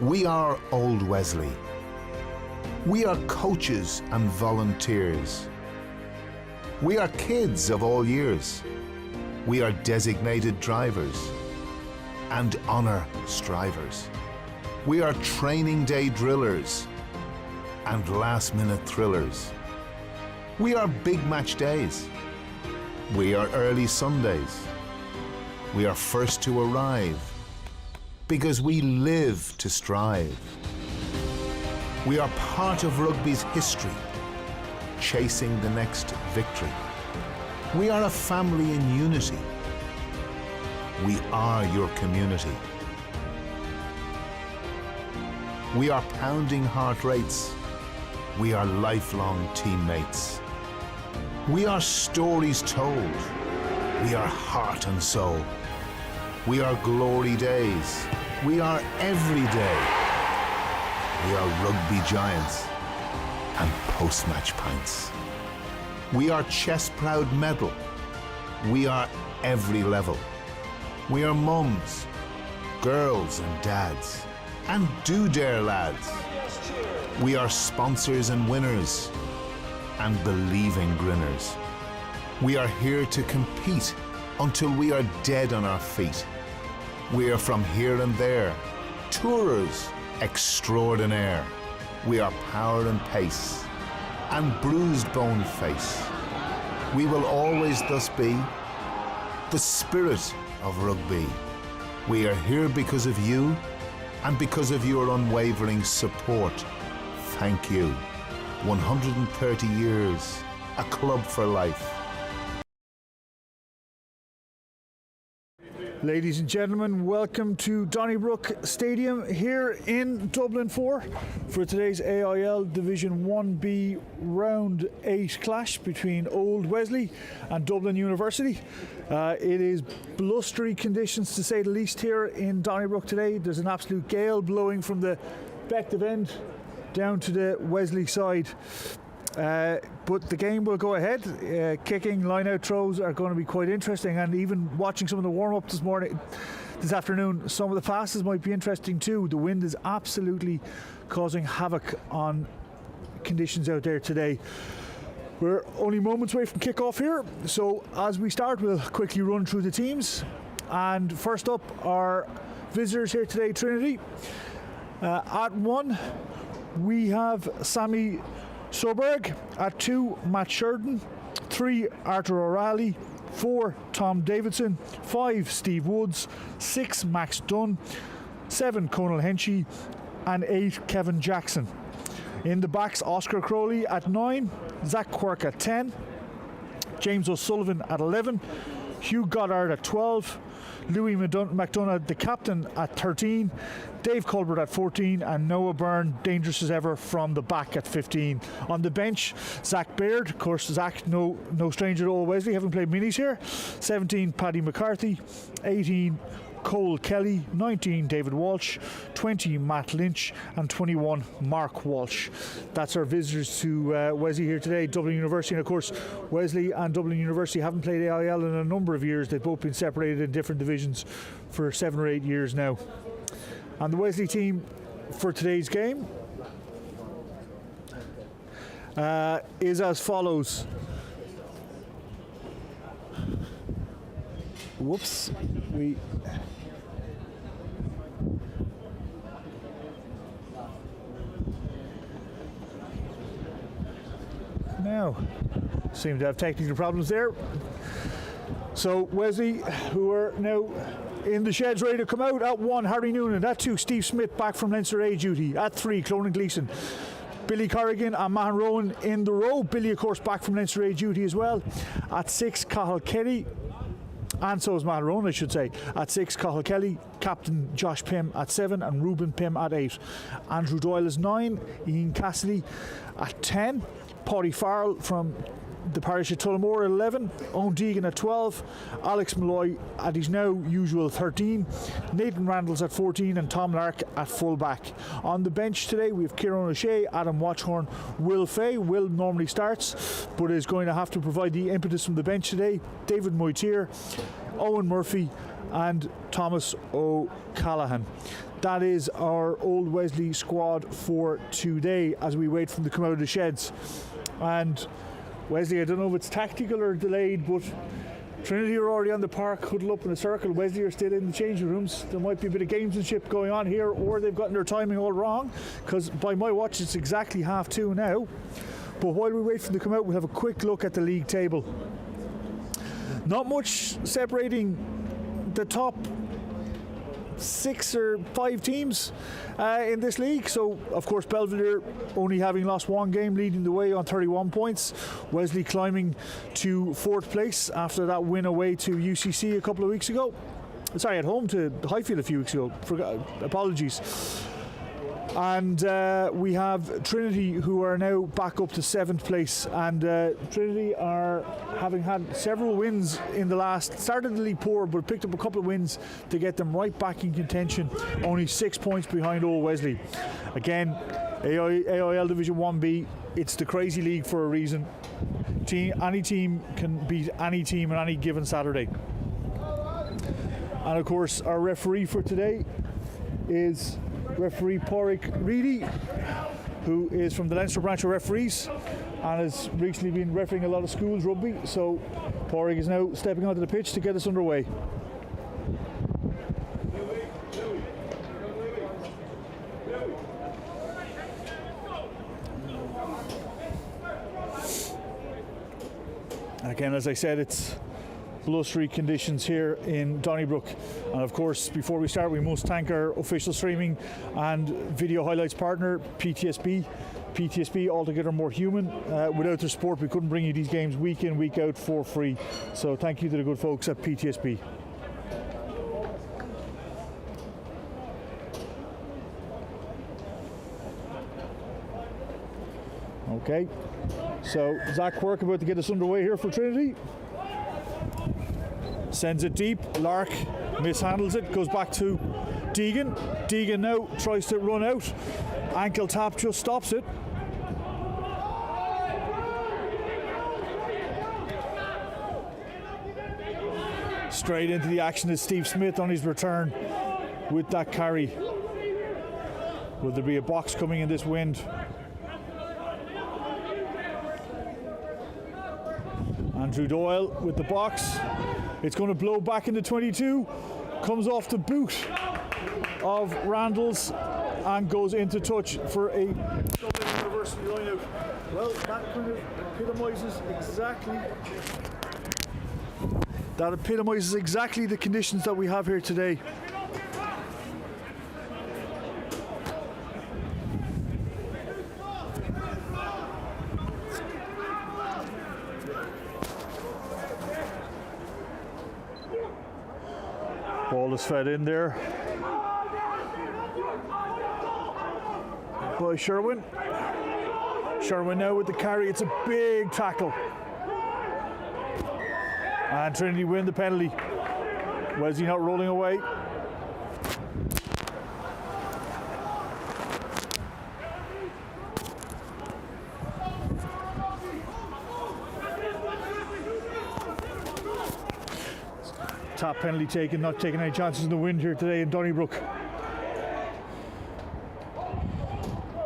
We are Old Wesley. We are coaches and volunteers. We are kids of all years. We are designated drivers and honour strivers. We are training day drillers and last-minute thrillers. We are big match days. We are early Sundays. We are first to arrive because we live to strive. We are part of rugby's history, chasing the next victory. We are a family in unity. We are your community. We are pounding heart rates. We are lifelong teammates. We are stories told. We are heart and soul. We are glory days. We are every day. We are rugby giants and post-match pints. We are chest-proud medal. We are every level. We are mums, girls and dads, and do dare lads. We are sponsors and winners, and believing grinners. We are here to compete until we are dead on our feet. We are from here and there, tourers extraordinaire. We are power and pace, and bruised bone face. We will always thus be the spirit of rugby. We are here because of you and because of your unwavering support. Thank you. 130 years, a club for life. Ladies and gentlemen, welcome to Donnybrook Stadium here in Dublin 4 for today's AIL Division 1B Round 8 clash between Old Wesley and Dublin University. It is blustery conditions to say the least here in Donnybrook today. There's an absolute gale blowing from the Bective end down to the Wesley side. But the game will go ahead. Kicking, line-out throws are going to be quite interesting, and even watching some of the warm-up this afternoon, some of the passes might be interesting too. The wind is absolutely causing havoc on conditions out there today. We're only moments away from kick-off here, so as we start, we'll quickly run through the teams. And first up, our visitors here today, Trinity. At 1, we have Sammy Soberg. At 2, Matt Sheridan. 3, Arthur O'Reilly. 4, Tom Davidson. 5, Steve Woods. 6, Max Dunn. 7, Conal Henchy. And 8, Kevin Jackson. In the backs, Oscar Crowley at 9. Zach Quirk at 10. James O'Sullivan at 11. Hugh Goddard at 12. Louis McDonough, the captain, at 13. Dave Colbert at 14, and Noah Byrne, dangerous as ever from the back at 15. On the bench, Zach Baird. Of course, Zach, no stranger to Old Wesley, having played minis here. 17, Paddy McCarthy. 18, Cole Kelly. 19, David Walsh. 20, Matt Lynch. And 21, Mark Walsh. That's our visitors to Wesley here today, Dublin University. And of course, Wesley and Dublin University haven't played AIL in a number of years. They've both been separated in different divisions for 7 or 8 years now. And the Wesley team for today's game is as follows. Whoops. Now, seem to have technical problems there. So Wesley, who are now in the sheds ready to come out. At 1, Harry Noonan. At 2, Steve Smith back from Leinster A duty. At 3, Clonan Gleeson. Billy Corrigan and Mahan Rowan in the row. Billy, of course, back from Leinster A duty as well. At 6, Cathal Kelly. And so is Mahan Rowan, I should say. At 6, Cathal Kelly. Captain Josh Pym at 7. And Ruben Pym at 8. Andrew Doyle is 9. Ian Cassidy at 10. Paddy Farrell from the parish of Tullamore at 11, Owen Deegan at 12, Alex Malloy at his now usual 13, Nathan Randalls at 14, and Tom Lark at full back. On the bench today we have Kieran O'Shea, Adam Watchhorn, Will Fay. Will normally starts but is going to have to provide the impetus from the bench today. David Moitier, Owen Murphy and Thomas O'Callaghan. That is our Old Wesley squad for today as we wait for them to come out of the sheds. And Wesley, I don't know if it's tactical or delayed, but Trinity are already on the park, huddled up in a circle. Wesley are still in the changing rooms. There might be a bit of gamesmanship going on here, or they've gotten their timing all wrong, because by my watch it's exactly 2:30 now. But while we wait for them to come out, we'll have a quick look at the league table. Not much separating the top 6 or 5 teams in this league. So of course Belvedere only having lost 1 game, leading the way on 31 points. Wesley climbing to 4th place after that win away to UCC a couple of weeks ago. Sorry, at home to Highfield a few weeks ago. Apologies. And we have Trinity, who are now back up to 7th place, and Trinity are having had several wins in the last, started the league poor but picked up a couple of wins to get them right back in contention, only 6 points behind Old Wesley. Again, AIL Division 1B, it's the crazy league for a reason. Any team can beat any team on any given Saturday. And of course our referee for today is referee Pádraig Reedy, who is from the Leinster branch of referees and has recently been refereeing a lot of schools rugby. So Pádraig is now stepping onto the pitch to get us underway. Again, as I said, it's blustery conditions here in Donnybrook, and of course before we start we must thank our official streaming and video highlights partner PTSB, altogether more human. Without their support we couldn't bring you these games week in, week out for free, so thank you to the good folks at PTSB. Okay, so Zach Quirk about to get us underway here for Trinity. Sends it deep, Lark mishandles it, goes back to Deegan. Deegan now tries to run out, ankle tap just stops it. Straight into the action is Steve Smith on his return with that carry. Will there be a box coming in this wind? Andrew Doyle with the box. It's going to blow back into 22. Comes off the boot of Randall's and goes into touch for a Dublin University line-out. Well, that kind of epitomises exactly the conditions that we have here today. Ball is fed in there by Sherwin. Sherwin now with the carry. It's a big tackle. And Trinity win the penalty. Wesley not rolling away. Top penalty taken, not taking any chances in the wind here today in Donnybrook.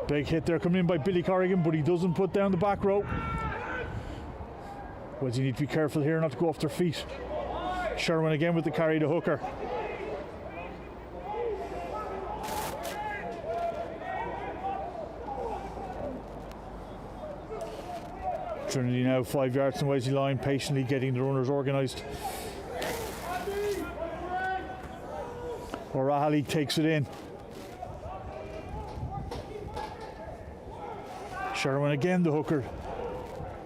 Big hit there coming in by Billy Corrigan, but he doesn't put down the back row. Well, you need to be careful here not to go off their feet. Sherwin again with the carry to Hooker. Trinity now 5 yards from Wesley line, patiently getting the runners organised. O'Reilly takes it in. Sherwin again, the hooker.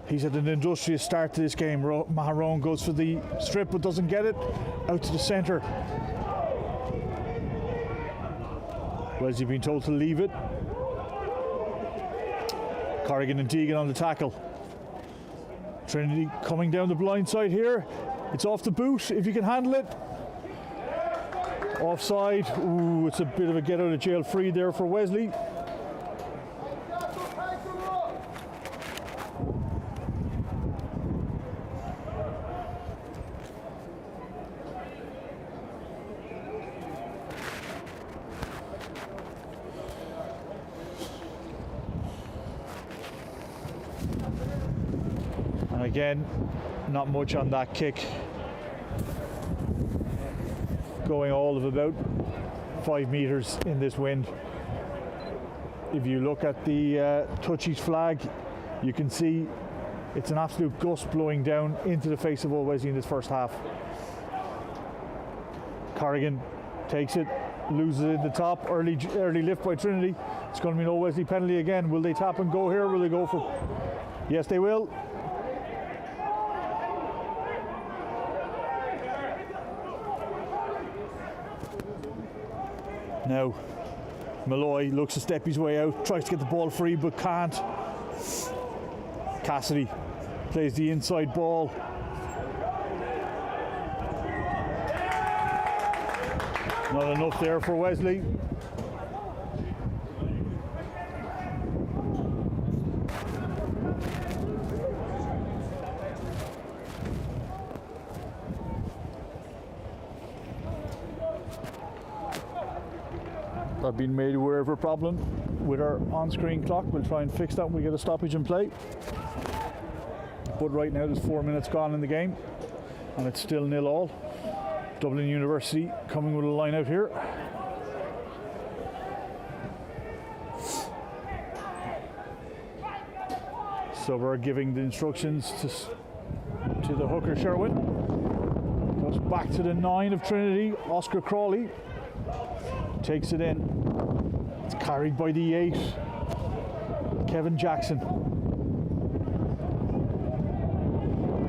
He's had an industrious start to this game. Maharone goes for the strip but doesn't get it. Out to the centre. Wesley being told to leave it. Corrigan and Deegan on the tackle. Trinity coming down the blind side here. It's off the boot if you can handle it. Offside. Ooh, it's a bit of a get out of jail free there for Wesley. Again, not much on that kick. Going all of about 5 meters in this wind. If you look at the touchies flag, you can see it's an absolute gust blowing down into the face of Old Wesley in this first half. Corrigan takes it, loses it in the top, early lift by Trinity. It's going to be an Old Wesley penalty again. Will they tap and go here? Will they go for... Yes, they will. Now, Malloy looks to step his way out, tries to get the ball free but can't. Cassidy plays the inside ball. Not enough there for Wesley. I've been made aware of a problem with our on-screen clock. We'll try and fix that when we get a stoppage in play. But right now there's 4 minutes gone in the game and it's still 0-all. Dublin University coming with a line out here. So we're giving the instructions to the hooker Sherwin. Goes back to the 9 of Trinity, Oscar Crawley. Takes it in. It's carried by the 8, Kevin Jackson.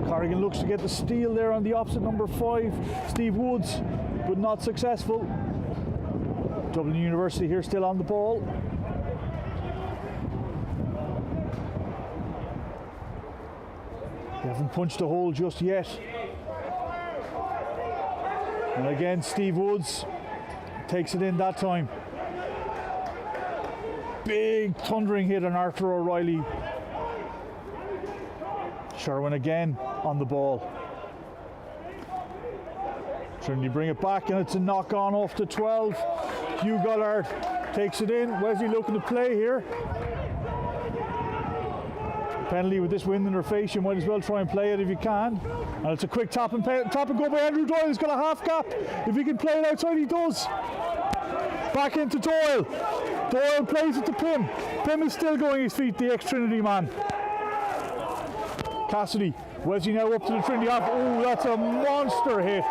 Corrigan looks to get the steal there on the opposite number 5, Steve Woods, but not successful. Dublin University here still on the ball. They haven't punched a hole just yet. And again, Steve Woods takes it in that time. Big thundering hit on Arthur O'Reilly. Sherwin again on the ball. Trinity bring it back and it's a knock on off to 12. Hugh Goddard takes it in. Wesley looking to play here. Penalty with this wind in their face, you might as well try and play it if you can. And it's a quick tap and go by Andrew Doyle. He's got a half gap. If he can play it outside, he does. Back into Doyle. Doyle plays it to Pym. Pym is still going his feet, the ex-Trinity man. Cassidy. Wesley now up to the Trinity half. Oh, that's a monster hit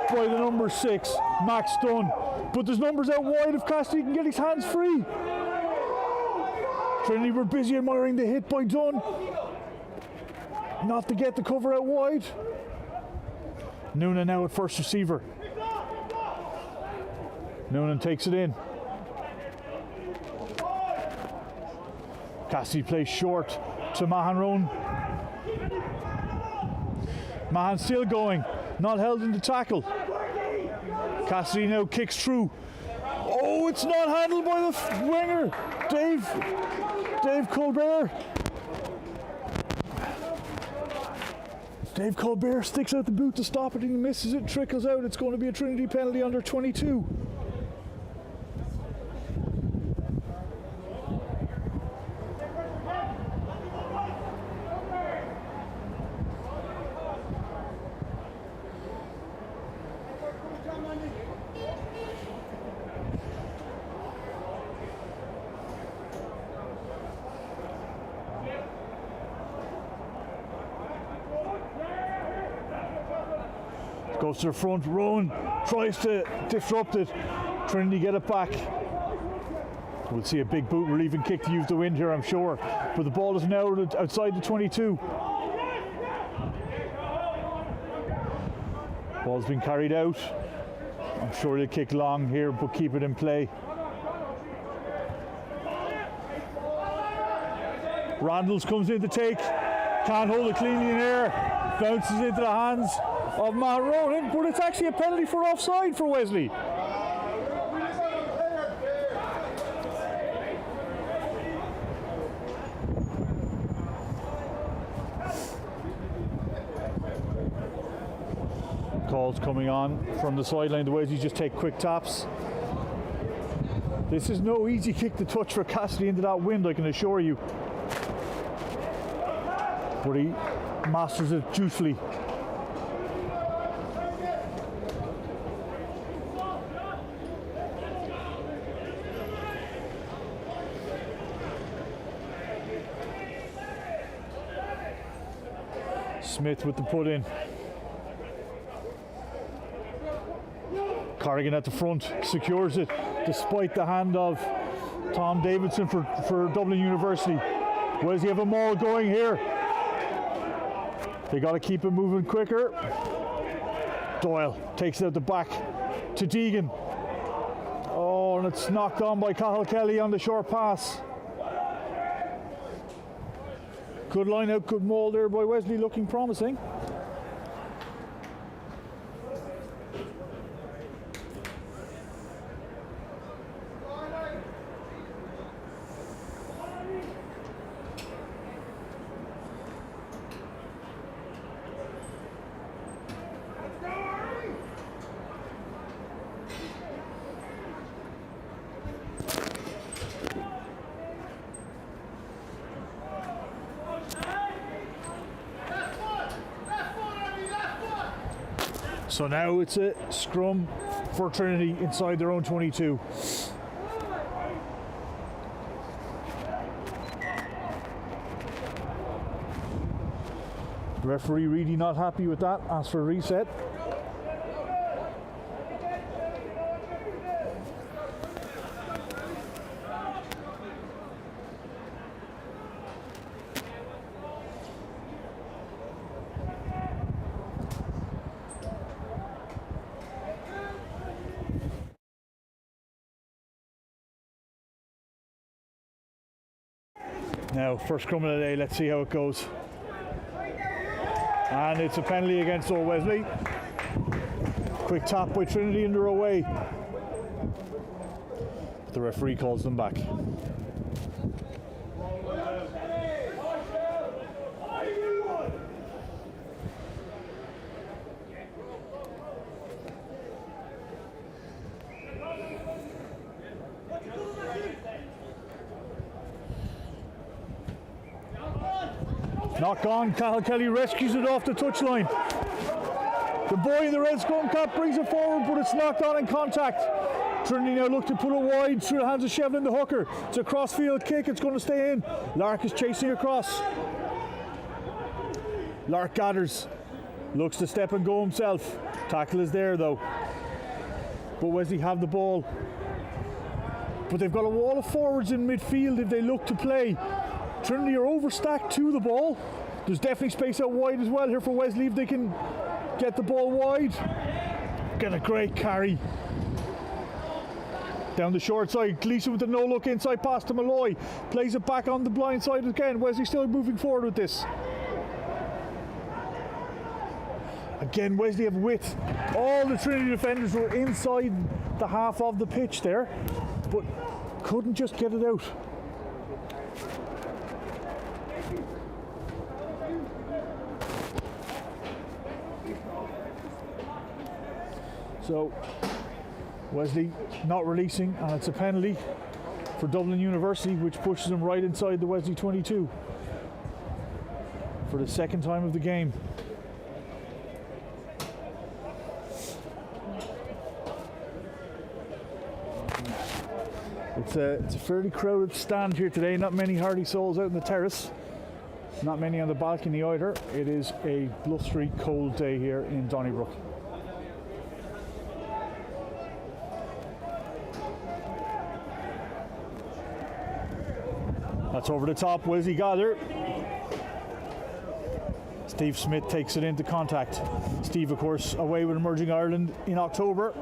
by the number 6, Max Dunn. But there's numbers out wide if Cassidy can get his hands free. Trinity were busy admiring the hit by Dunn. Not to get the cover out wide. Noonan now at first receiver. Noonan takes it in. Cassidy plays short to Mahan Rowan. Mahan still going, not held in the tackle. Cassidy now kicks through. Oh, it's not handled by the winger, Dave Colbert. Dave Colbert sticks out the boot to stop it and he misses it, trickles out. It's going to be a Trinity penalty under 22. Goes to the front, Rowan tries to disrupt it. Trinity get it back. We'll see a big boot relieving kick to use the wind here, I'm sure. But the ball is now outside the 22. Ball's been carried out. I'm sure they'll kick long here, but keep it in play. Randalls comes in to take. Can't hold it cleanly in air. Bounces into the hands of Matt Ronan, but it's actually a penalty for offside for Wesley. Calls coming on from the sideline. The Wesley just take quick taps. This is no easy kick to touch for Cassidy into that wind, I can assure you. but he masters it dutifully. Smith with the put in. Corrigan at the front, secures it despite the hand of Tom Davidson for Dublin University. Wesley have a maul going here. They got to keep it moving quicker. Doyle takes it at the back to Deegan. Oh, and it's knocked on by Cathal Kelly on the short pass. Good line out, good maul there by Wesley, looking promising. So now it's a scrum for Trinity inside their own 22. The referee really not happy with that, asks for a reset. Now, first scrum of the day, let's see how it goes. And it's a penalty against Old Wesley. Quick tap by Trinity in their away. The referee calls them back. Knock on, Cathal Kelly rescues it off the touchline. The boy in the red scrum cap brings it forward, but it's knocked on in contact. Trinity now look to put it wide through the hands of Shevlin, the hooker. It's a cross-field kick, it's going to stay in. Lark is chasing across. Lark gathers, looks to step and go himself. Tackle is there though. But Wesley have the ball. But they've got a wall of forwards in midfield if they look to play. Trinity are overstacked to the ball. There's definitely space out wide as well here for Wesley if they can get the ball wide. Get a great carry. Down the short side, Gleeson with the no-look inside pass to Malloy. Plays it back on the blind side again. Wesley still moving forward with this. Again, Wesley have width. All the Trinity defenders were inside the half of the pitch there, but couldn't just get it out. So Wesley not releasing, and it's a penalty for Dublin University, which pushes them right inside the Wesley 22 for the second time of the game. It's a fairly crowded stand here today, not many hardy souls out in the terrace, not many on the balcony either. It is a blustery cold day here in Donnybrook. That's over the top, Wesley gather. Steve Smith takes it into contact. Steve, of course, away with Emerging Ireland in October.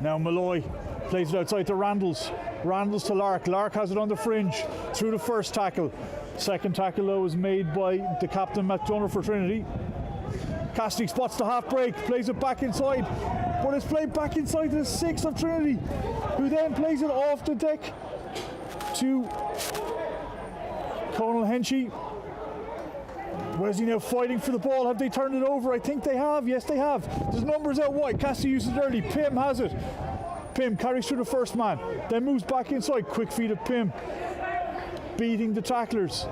Now Malloy plays it outside to Randalls. Randalls to Lark. Lark has it on the fringe through the first tackle. Second tackle, though, is made by the captain, McDonough, for Trinity. Cassidy spots the half break, plays it back inside, but it's played back inside to the 6 of Trinity, who then plays it off the deck to Conal Henchy. Wesley now fighting for the ball. Have they turned it over? I think they have. Yes, they have. There's numbers out wide. Cassidy uses it early. Pym has it. Pym carries through the first man, then moves back inside. Quick feed of Pym, beating the tacklers.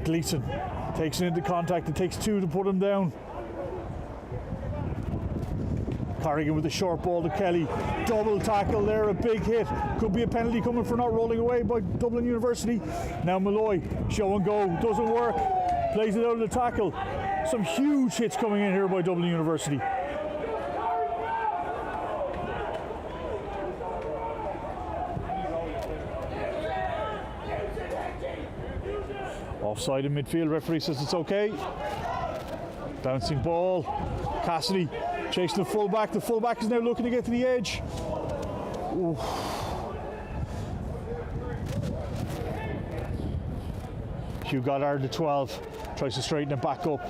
Gleeson takes it into contact. It takes 2 to put him down. Corrigan with a short ball to Kelly. Double tackle there, a big hit. Could be a penalty coming for not rolling away by Dublin University. Now Malloy, show and go, doesn't work. Plays it out of the tackle. Some huge hits coming in here by Dublin University. Offside in midfield, referee says it's okay. Bouncing ball. Cassidy chasing the fullback. The fullback is now looking to get to the edge. Ooh. Hugh Goddard, the 12, tries to straighten it back up.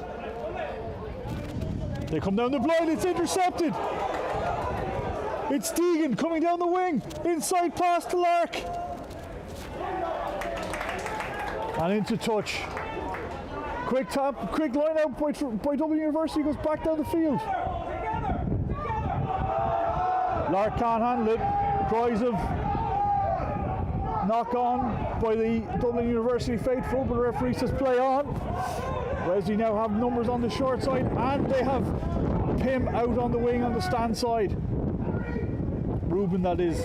They come down the blind, it's intercepted. It's Deegan coming down the wing. Inside pass to Lark. And into touch. Quick tap, quick line out by Dublin University, goes back down the field. Lark can't handle it. Cries of knock on by the Dublin University faithful, but the referee says play on. Wesley now have numbers on the short side, and they have Pim out on the wing on the stand side. Ruben, that is.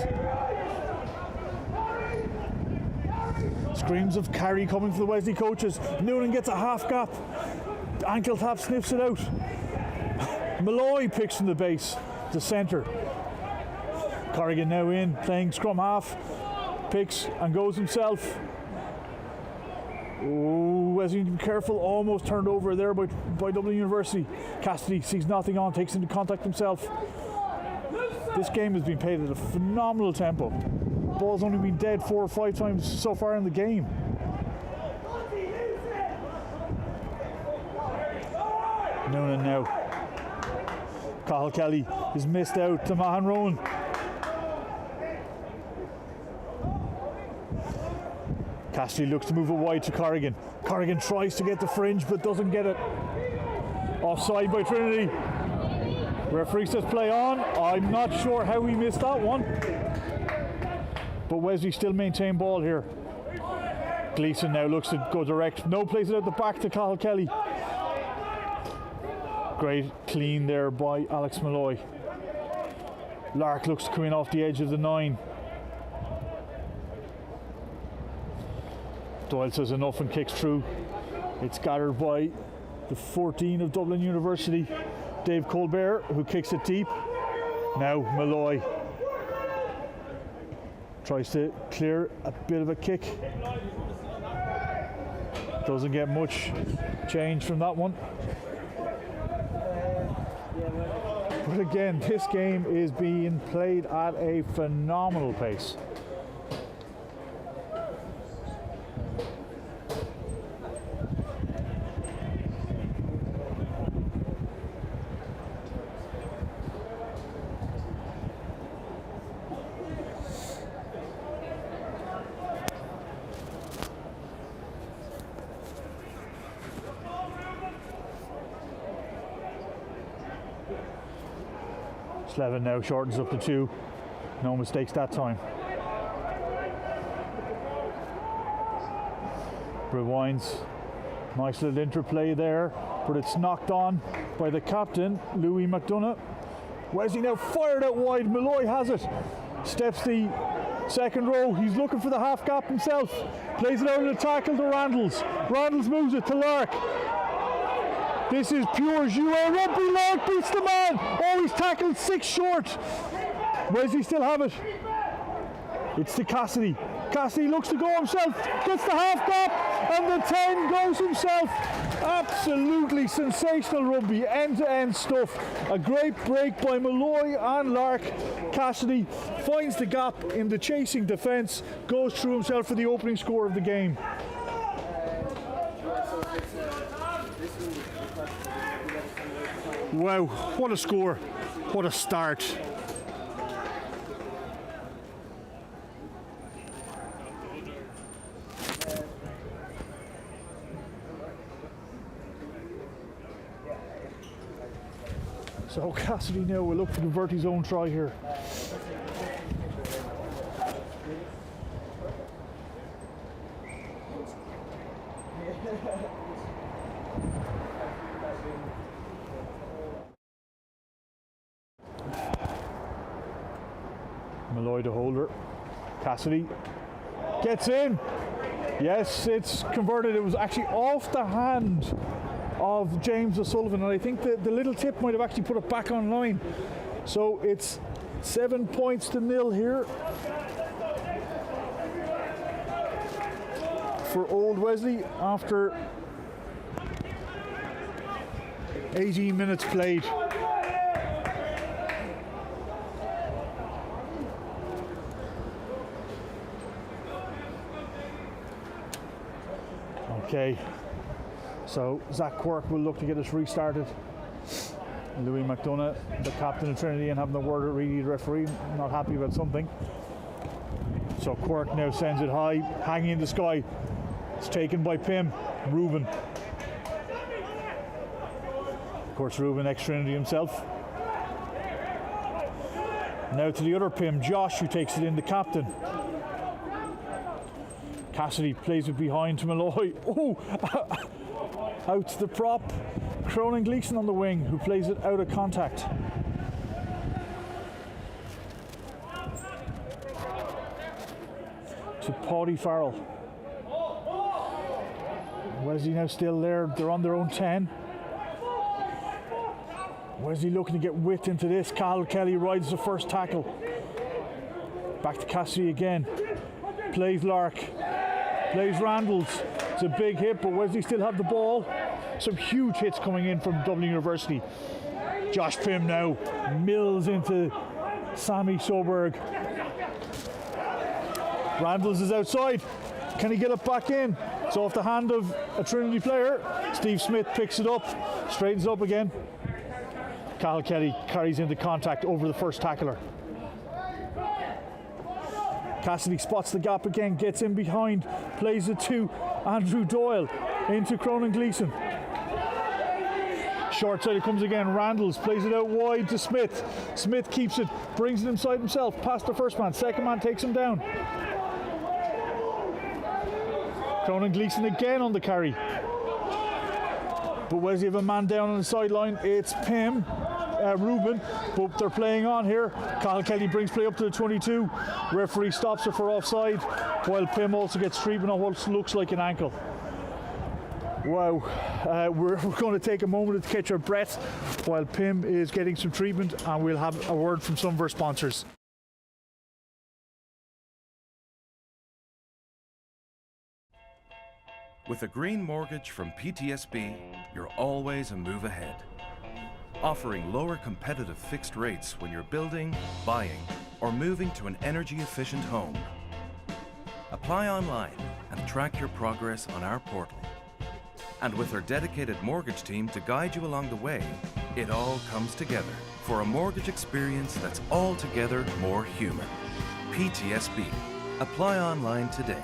Screams of carry coming from the Wesley coaches. Noonan gets a half gap. Ankle tap, sniffs it out. Malloy picks from the base to centre. Corrigan now in, playing scrum half. Picks and goes himself. Oh, Wesley, be careful. Almost turned over there by Dublin University. Cassidy sees nothing on, takes into contact himself. This game has been played at a phenomenal tempo. Ball's only been dead 4 or 5 times so far in the game. Noonan now. Cathal Kelly is missed out to Mahan Rowan. Cassidy looks to move it wide to Corrigan. Corrigan tries to get the fringe but doesn't get it. Offside by Trinity. Referee says play on. I'm not sure how he missed that one. But Wesley still maintain ball here. Gleeson now looks to go direct. No, plays it out the back to Cathal Kelly. Great clean there by Alex Malloy. Lark looks to come in off the edge of the 9. Doyle says enough and kicks through. It's gathered by the 14 of Dublin University, Dave Colbert, who kicks it deep. Now Malloy tries to clear a bit of a kick. Doesn't get much change from that one. But again, this game is being played at a phenomenal pace. Slevin now shortens up to 2. No mistakes that time. Rewinds. Nice little interplay there, but it's knocked on by the captain, Louis McDonough. Wesley now fired out wide. Malloy has it. Steps the second row. He's looking for the half gap himself. Plays it out of the tackle to Randalls. Randalls moves it to Lark. This is pure joueur rugby. Lark beats the man. Oh, he's tackled 6 short. Wesley still have it. It's to Cassidy. Cassidy looks to go himself. Gets the half gap. And the 10 goes himself. Absolutely sensational rugby. End-to-end stuff. A great break by Malloy and Lark. Cassidy finds the gap in the chasing defence. Goes through himself for the opening score of the game. Wow, what a score, what a start. So Cassidy now will look to convert his own try here. Malloy the holder. Cassidy gets in. Yes, it's converted. It was actually off the hand of James O'Sullivan, and I think the little tip might have actually put it back online. So it's 7 points to 0 here for Old Wesley after 18 minutes played. Okay, so Zach Quirk will look to get us restarted. Louis McDonough, the captain of Trinity, and having the word at Reedy, the referee, not happy about something. So Quirk now sends it high, hanging in the sky. It's taken by Pim, Ruben. Of course, Ruben, ex-Trinity himself. Now to the other Pim, Josh, who takes it in, the captain. Cassidy plays it behind to Malloy. Oh, out to the prop. Cronin Gleeson on the wing, who plays it out of contact. To Paddy Farrell. Wesley now still there. They're on their own 10. Wesley looking to get width into this. Cathal Kelly rides the first tackle. Back to Cassidy again. Plays Lark. Plays Randalls. It's a big hit, but Wesley still have the ball. Some huge hits coming in from Dublin University. Josh Pym now mills into Sammy Soberg. Randalls is outside. Can he get it back in? It's off the hand of a Trinity player. Steve Smith picks it up, straightens it up again. Cathal Kelly carries into contact over the first tackler. Cassidy spots the gap again, gets in behind, plays it to Andrew Doyle, into Cronin Gleeson. Short side it comes again, Randalls plays it out wide to Smith. Smith keeps it, brings it inside himself, past the first man, second man takes him down. Cronin Gleeson again on the carry. But Wesley have a man down on the sideline, it's Pim. Ruben, but they're playing on here. Cathal Kelly brings play up to the 22. Referee stops it for offside, while Pim also gets treatment on what looks like an ankle. Wow, we're going to take a moment to catch our breath while Pim is getting some treatment, and we'll have a word from some of our sponsors. With a green mortgage from PTSB, you're always a move ahead. Offering lower competitive fixed rates when you're building, buying, or moving to an energy-efficient home. Apply online and track your progress on our portal. And with our dedicated mortgage team to guide you along the way, it all comes together for a mortgage experience that's altogether more human. PTSB. Apply online today.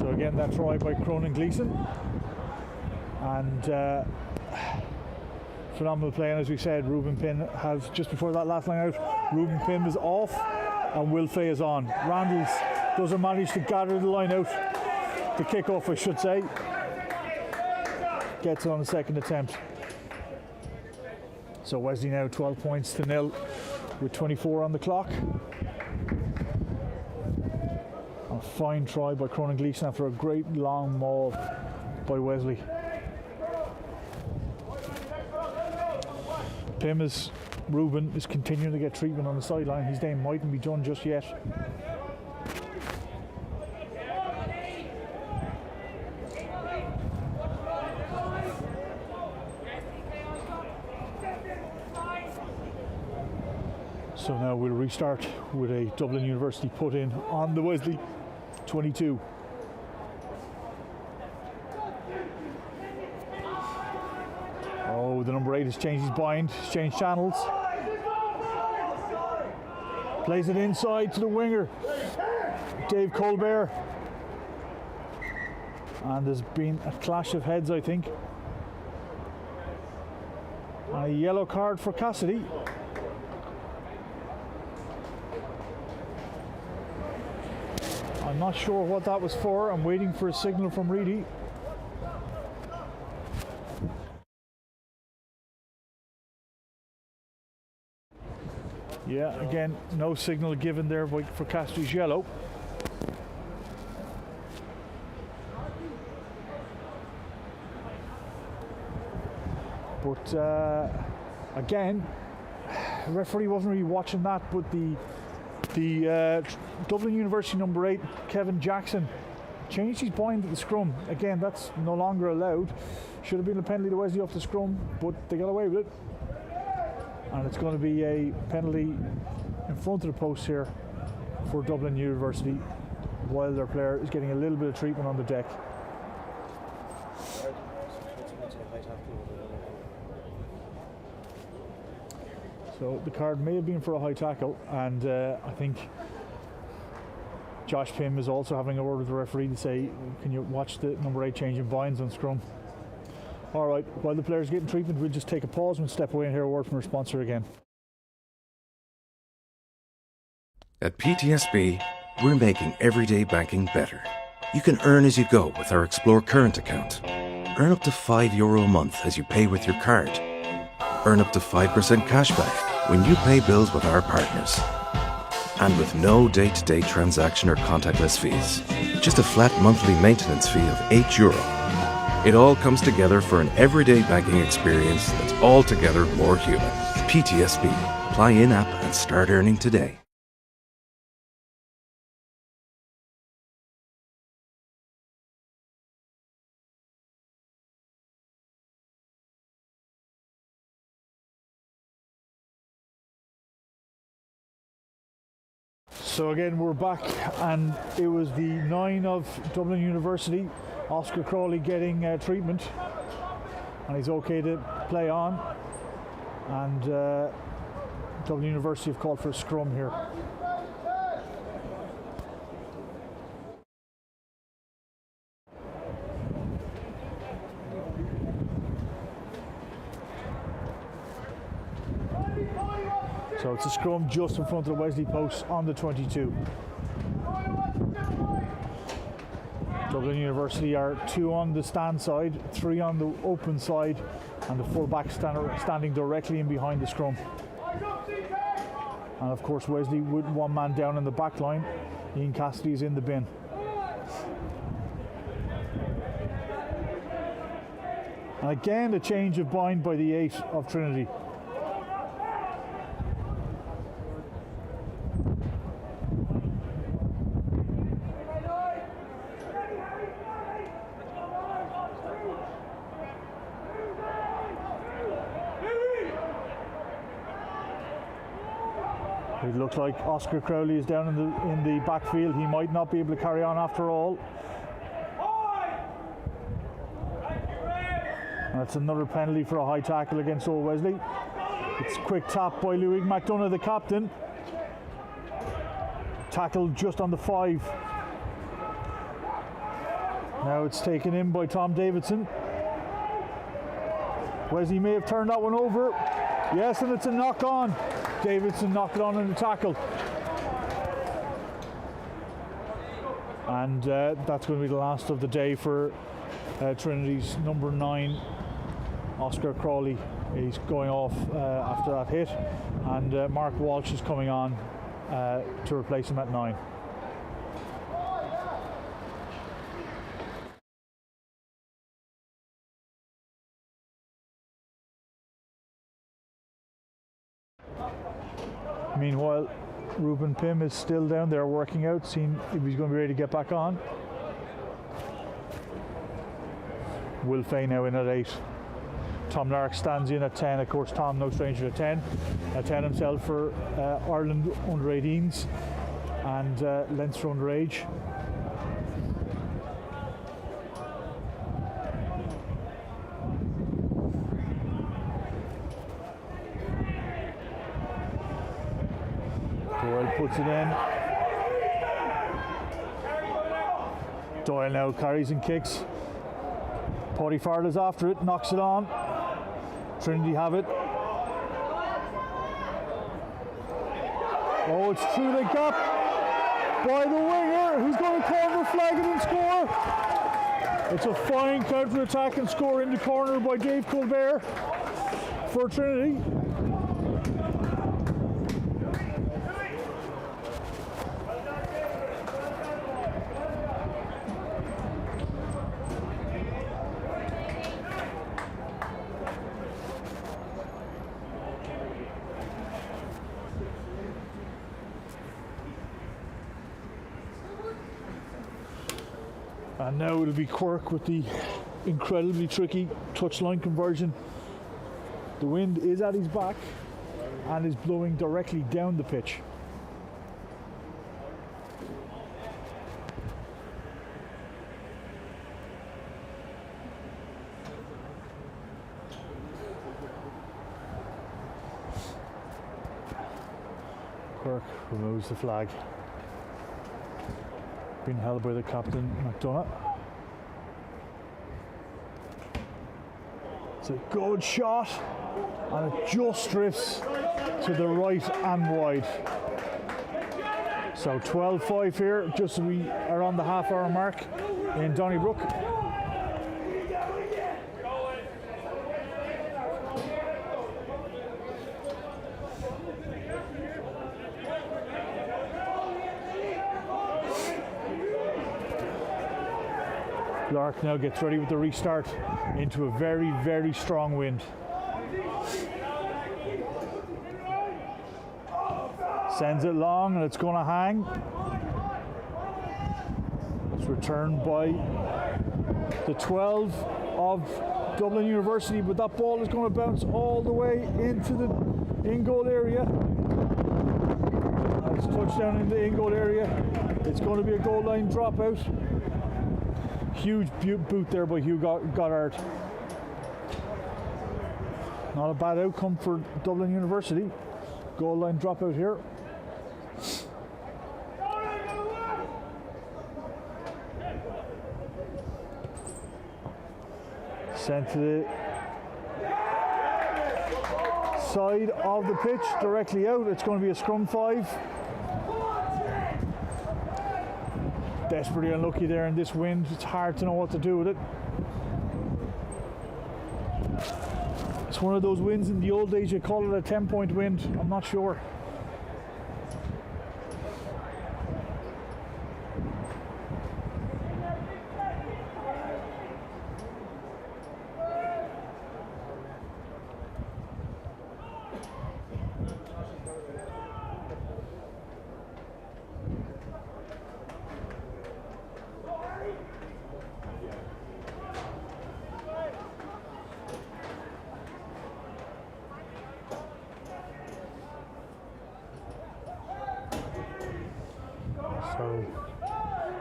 So again, that try by Cronin Gleeson, and phenomenal play. And as we said, Ruben Pym has, just before that last line out, Ruben Pym is off and Will Fay is on. Randalls doesn't manage to gather the line out, the kick-off I should say. Gets it on the second attempt. So Wesley now 12 points to nil with 24 on the clock. A fine try by Cronin Gleeson after a great long maul by Wesley. Ruben is continuing to get treatment on the sideline. His day mightn't be done just yet. So now we'll restart with a Dublin University put in on the Wesley 22. Oh, the number 8 has changed his bind, he's changed channels. Plays it inside to the winger, Dave Colbert. And there's been a clash of heads, I think. And a yellow card for Cassidy. I'm not sure what that was for. I'm waiting for a signal from Reedy. Yeah, again, no signal given there for Cassidy's yellow. But again, the referee wasn't really watching that, but the Dublin University number 8, Kevin Jackson, changed his bind at the scrum. Again, that's no longer allowed. Should have been a penalty to Wesley off the scrum, but they got away with it. And it's going to be a penalty in front of the post here for Dublin University, while their player is getting a little bit of treatment on the deck. So the card may have been for a high tackle, and I think Josh Pym is also having a word with the referee to say, can you watch the number 8 changing binds on scrum? All right, while the player's getting treatment, we'll just take a pause and step away and hear a word from our sponsor again. At PTSB, we're making everyday banking better. You can earn as you go with our Explore Current account. Earn up to €5 a month as you pay with your card. Earn up to 5% cashback when you pay bills with our partners. And with no day-to-day transaction or contactless fees. Just a flat monthly maintenance fee of €8. It all comes together for an everyday banking experience that's altogether more human. PTSB. Apply in-app and start earning today. So again, we're back, and it was the 9 of Dublin University, Oscar Crawley, getting treatment, and he's okay to play on. And Dublin University have called for a scrum here. So it's a scrum just in front of the Wesley post on the 22. Dublin University are 2 on the stand side, 3 on the open side, and the full back standing directly in behind the scrum. And of course Wesley with 1 man down in the back line. Ian Cassidy is in the bin. And again a change of bind by the 8 of Trinity. It looks like Oscar Crowley is down in the backfield. He might not be able to carry on after all. That's another penalty for a high tackle against Old Wesley. It's a quick tap by Louis McDonough, the captain. Tackle just on the 5. Now it's taken in by Tom Davidson. Wesley may have turned that one over. Yes, and it's a knock on. Davidson knocked it on in the tackle. And that's going to be the last of the day for Trinity's number 9, Oscar Crawley. He's going off after that hit, and Mark Walsh is coming on to replace him at 9. Meanwhile, Ruben Pym is still down there working out, seeing if he's going to be ready to get back on. Will Fay now in at 8. Tom Lark stands in at 10. Of course, Tom, no stranger to 10. At 10 himself for Ireland under 18s and Leinster underage. Doyle puts it in. Doyle now carries and kicks. Paddy Farrell is after it, knocks it on. Trinity have it. Oh, it's through the gap by the winger, who's going to corner flag it and score. It's a fine counter-attack and score in the corner by Dave Colbert for Trinity. And now it'll be Quirk with the incredibly tricky touchline conversion. The wind is at his back and is blowing directly down the pitch. Quirk removes the flag. Being held by the captain, McDonough. It's a good shot, and it just drifts to the right and wide. So 12-5 here, just as we are on the half-hour mark in Donnybrook. Lark now gets ready with the restart into a very, very strong wind. Sends it long and it's going to hang. It's returned by the 12 of Dublin University, but that ball is going to bounce all the way into the in-goal area. It's touchdown in the in-goal area. It's going to be a goal line dropout. Huge boot there by Hugh Goddard. Not a bad outcome for Dublin University. Goal line dropout here. Sent to the side of the pitch, directly out. It's going to be a scrum 5. Desperately unlucky there in this wind. It's hard to know what to do with it. It's one of those winds in the old days, you call it a 10-point wind. I'm not sure. So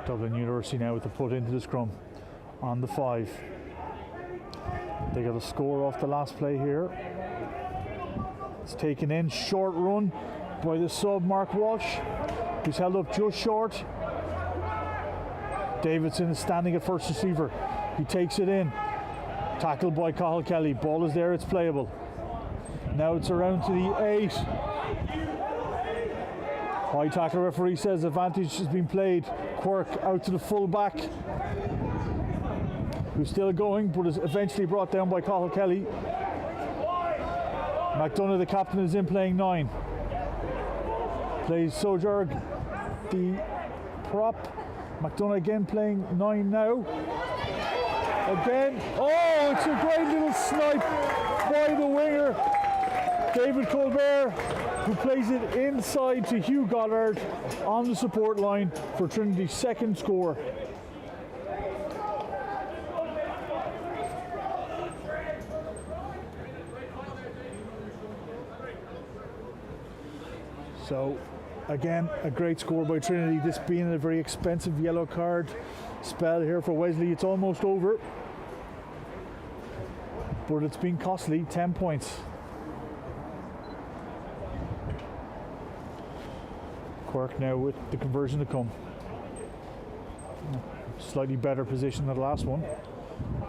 Dublin University now with the put into the scrum on the 5. They got a score off the last play here. It's taken in, short run by the sub Mark Walsh, who's held up just short. Davidson is standing at first receiver. He takes it in. Tackled by Cathal Kelly. Ball is there, it's playable. Now it's around to the 8. High tackle referee says advantage has been played. Quirk out to the full back, who's still going but is eventually brought down by Cathal Kelly. McDonough, the captain, is in playing 9. Plays Sojarg, the prop. McDonough again playing 9 now. Again, oh, it's a great little snipe by the winger, David Colbert, who plays it inside to Hugh Goddard on the support line for Trinity's second score. So, again, a great score by Trinity. This being a very expensive yellow card spell here for Wesley. It's almost over, but it's been costly. 10 points. Quirk now with the conversion to come. Slightly better position than the last one,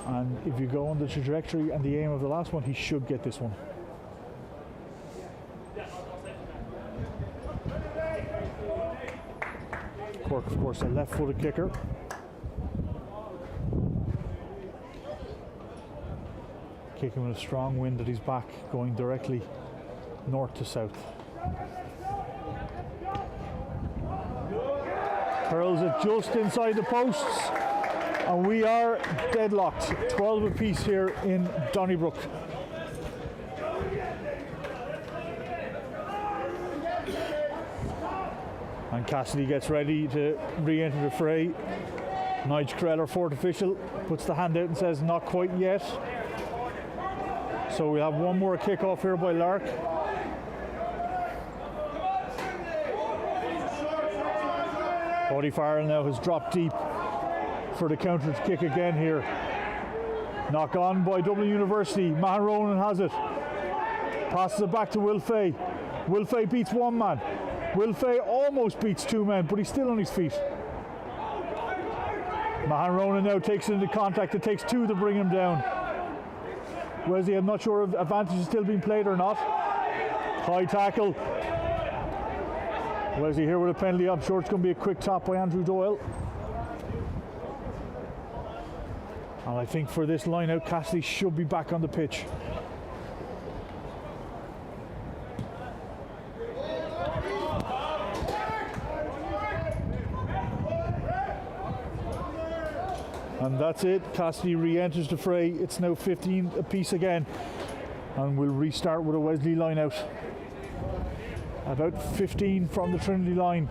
and if you go on the trajectory and the aim of the last one, he should get this one. Quirk, of course, a left-footed kicker. Kicking with a strong wind at his back, going directly north to south. Hurls it just inside the posts, and we are deadlocked. 12 apiece here in Donnybrook. And Cassidy gets ready to re-enter the fray. Nigel Creller, fourth official, puts the hand out and says not quite yet. So we have one more kick-off here by Lark. Cody Farrell now has dropped deep for the counter to kick again here. Knock on by Dublin University. Mahan Ronan has it. Passes it back to Will Fay. Will Fay beats one man. Will Fay almost beats 2 men, but he's still on his feet. Mahan Ronan now takes it into contact. It takes 2 to bring him down. Wesley, I'm not sure if advantage is still being played or not. High tackle. Wesley here with a penalty. I'm sure it's going to be a quick top by Andrew Doyle. And I think for this line out, Cassidy should be back on the pitch. And that's it. Cassidy re-enters the fray. It's now 15 apiece again. And we'll restart with a Wesley line out. About 15 from the Trinity line.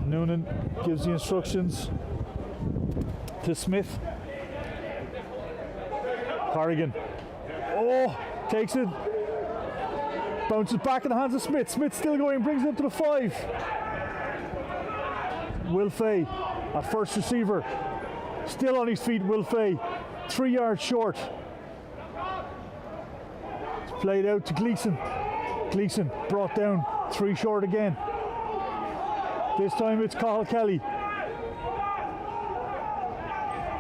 Noonan gives the instructions to Smith. Corrigan. Oh, takes it. Bounces back in the hands of Smith. Smith still going, brings it up to the 5. Will Fay at first receiver. Still on his feet, Will Fay. 3 yards short. It's played out to Gleeson. Gleeson brought down 3 short again. This time it's Cathal Kelly.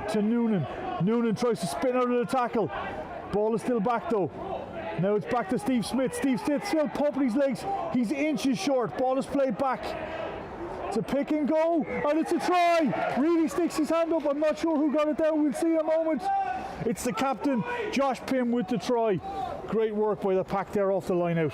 To Noonan. Noonan tries to spin out of the tackle. Ball is still back though. Now it's back to Steve Smith. Steve Smith still pumping his legs. He's inches short. Ball is played back. It's a pick and go, and it's a try. Really sticks his hand up. I'm not sure who got it down. We'll see in a moment. It's the captain, Josh Pym, with the try. Great work by the pack there off the line out.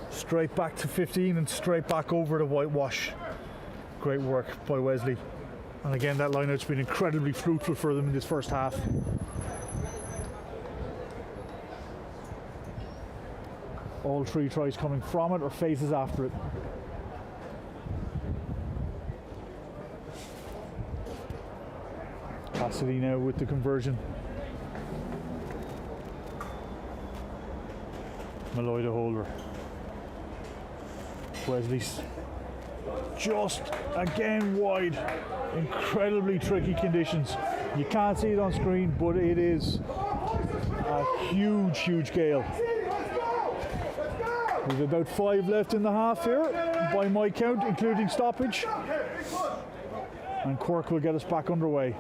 Straight back to 15 and straight back over the whitewash. Great work by Wesley. And again, that line out's been incredibly fruitful for them in this first half. All 3 tries coming from it or phases after it. Cassidy now with the conversion. Malloy the holder. Wesley's just again wide. Incredibly tricky conditions. You can't see it on screen, but it is a huge gale. We've about 5 left in the half here, by my count, including stoppage. And Cork will get us back underway.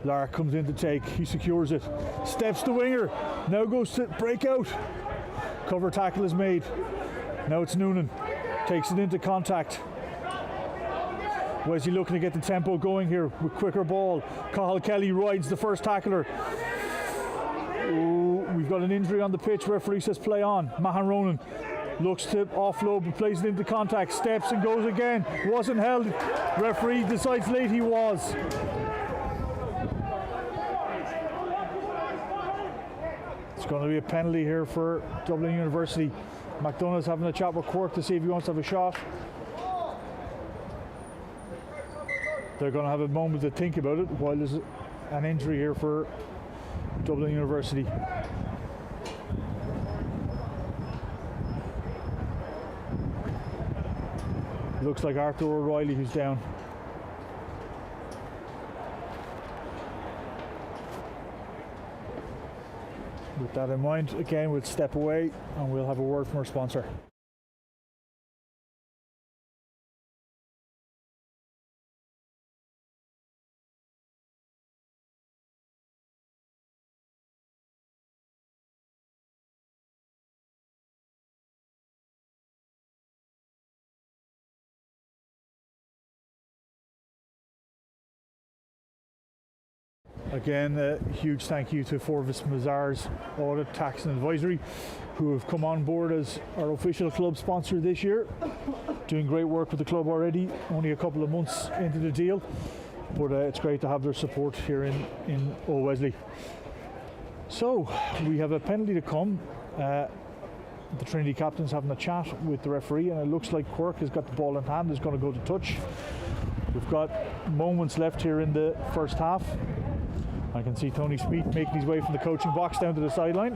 Lark comes in to take, he secures it, steps the winger, now goes to break out. Cover tackle is made. Now it's Noonan, takes it into contact. Wesley looking to get the tempo going here with quicker ball. Cathal Kelly rides the first tackler. Ooh, we've got an injury on the pitch, referee says play on. Mahan Ronan looks to offload but plays it into contact, steps and goes again. Wasn't held, referee decides late he was. It's going to be a penalty here for Dublin University. McDonough's having a chat with Cork to see if he wants to have a shot. They're going to have a moment to think about it while there's an injury here for Dublin University. Looks like Arthur O'Reilly who's down. With that in mind, again, we'll step away and we'll have a word from our sponsor. Again, a huge thank you to Forvis Mazars Audit, Tax and Advisory, who have come on board as our official club sponsor this year. Doing great work with the club already, only a couple of months into the deal, but it's great to have their support here in Old Wesley. So, we have a penalty to come. The Trinity captain's having a chat with the referee, and it looks like Quirk has got the ball in hand, is going to go to touch. We've got moments left here in the first half. I can see Tony Speed making his way from the coaching box down to the sideline.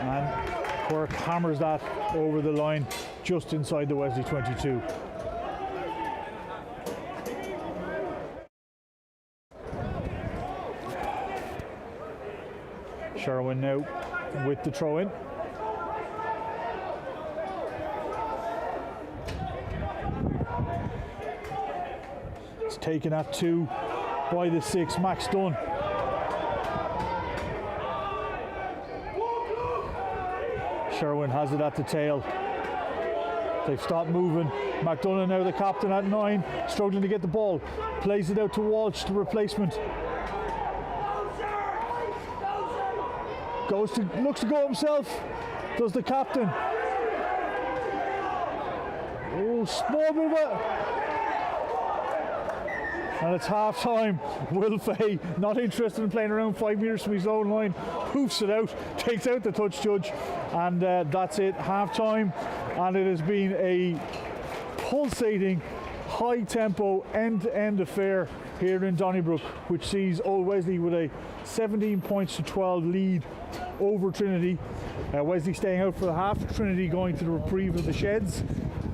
And Quirk hammers that over the line just inside the Wesley 22. Sherwin now with the throw in. Taken at 2 by the 6, Max Dunn. Sherwin has it at the tail. They've stopped moving. McDonough now the captain at 9, struggling to get the ball. Plays it out to Walsh, the replacement. Looks to go himself. Does the captain. Oh, small bit of and it's half time. Will Fay, not interested in playing around 5 metres from his own line, hoofs it out, takes out the touch judge, and that's it, half time. And it has been a pulsating, high tempo, end to end affair here in Donnybrook, which sees Old Wesley with a 17 points to 12 lead over Trinity. Wesley staying out for the half, Trinity going to the reprieve of the sheds.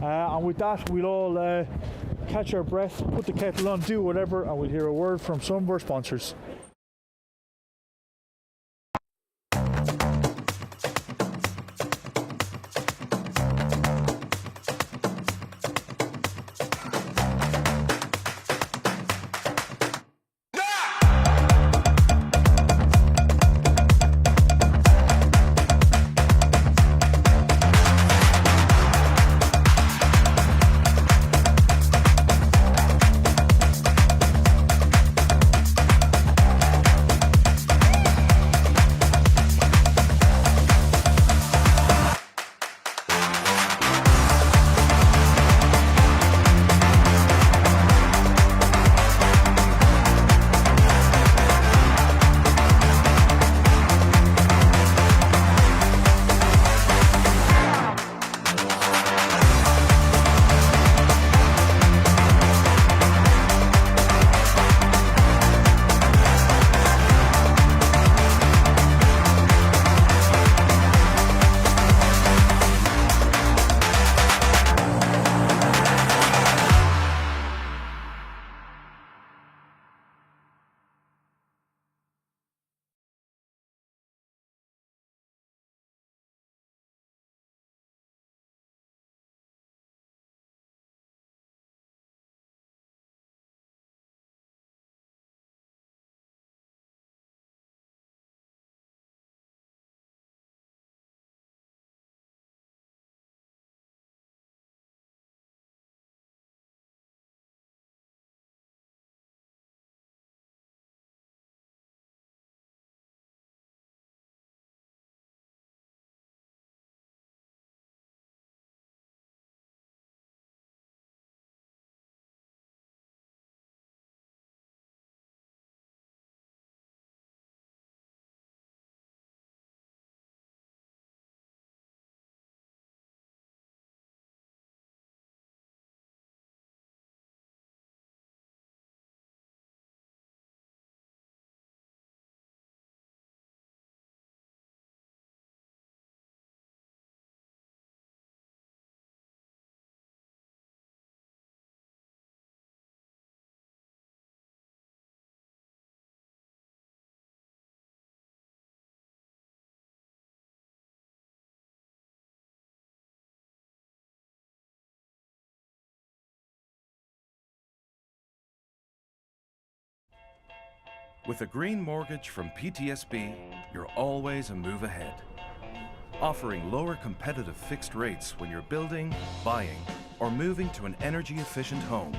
And with that, we'll all catch our breath, put the kettle on, do whatever, and we'll hear a word from some of our sponsors. With a green mortgage from PTSB, you're always a move ahead. Offering lower competitive fixed rates when you're building, buying, or moving to an energy-efficient home.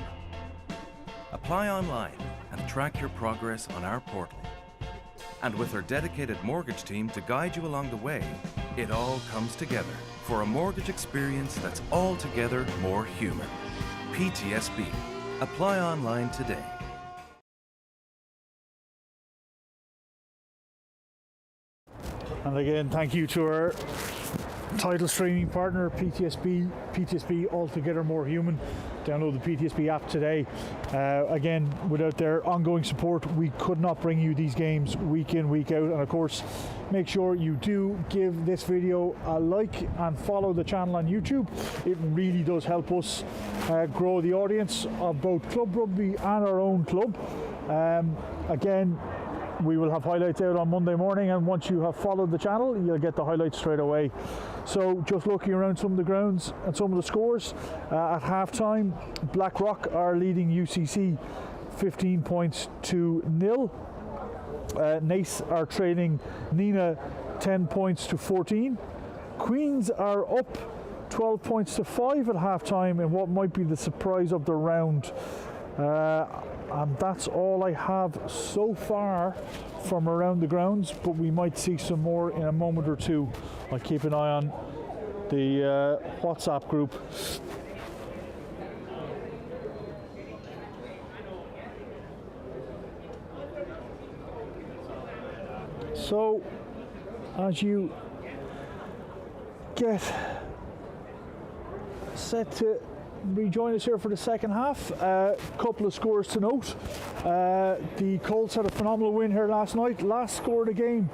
Apply online and track your progress on our portal. And with our dedicated mortgage team to guide you along the way, it all comes together for a mortgage experience that's altogether more human. PTSB. Apply online today. And again, thank you to our title streaming partner, PTSB Altogether More Human. Download the PTSB app today. Again, without their ongoing support, we could not bring you these games week in, week out. And of course, make sure you do give this video a like and follow the channel on YouTube. It really does help us grow the audience of both club rugby and our own club. Again, we will have highlights out on Monday morning, and once you have followed the channel, you'll get the highlights straight away. So just looking around some of the grounds and some of the scores, at half-time, Blackrock are leading UCC 15 points to 0. Naas are trailing Nina 10 points to 14. Queens are up 12 points to 5 at half-time in what might be the surprise of the round. And that's all I have so far from around the grounds, but we might see some more in a moment or two. I'll keep an eye on the WhatsApp group. So, as you get set to rejoin us here for the second half, a couple of scores to note. The Colts had a phenomenal win here last night. Last score of the game,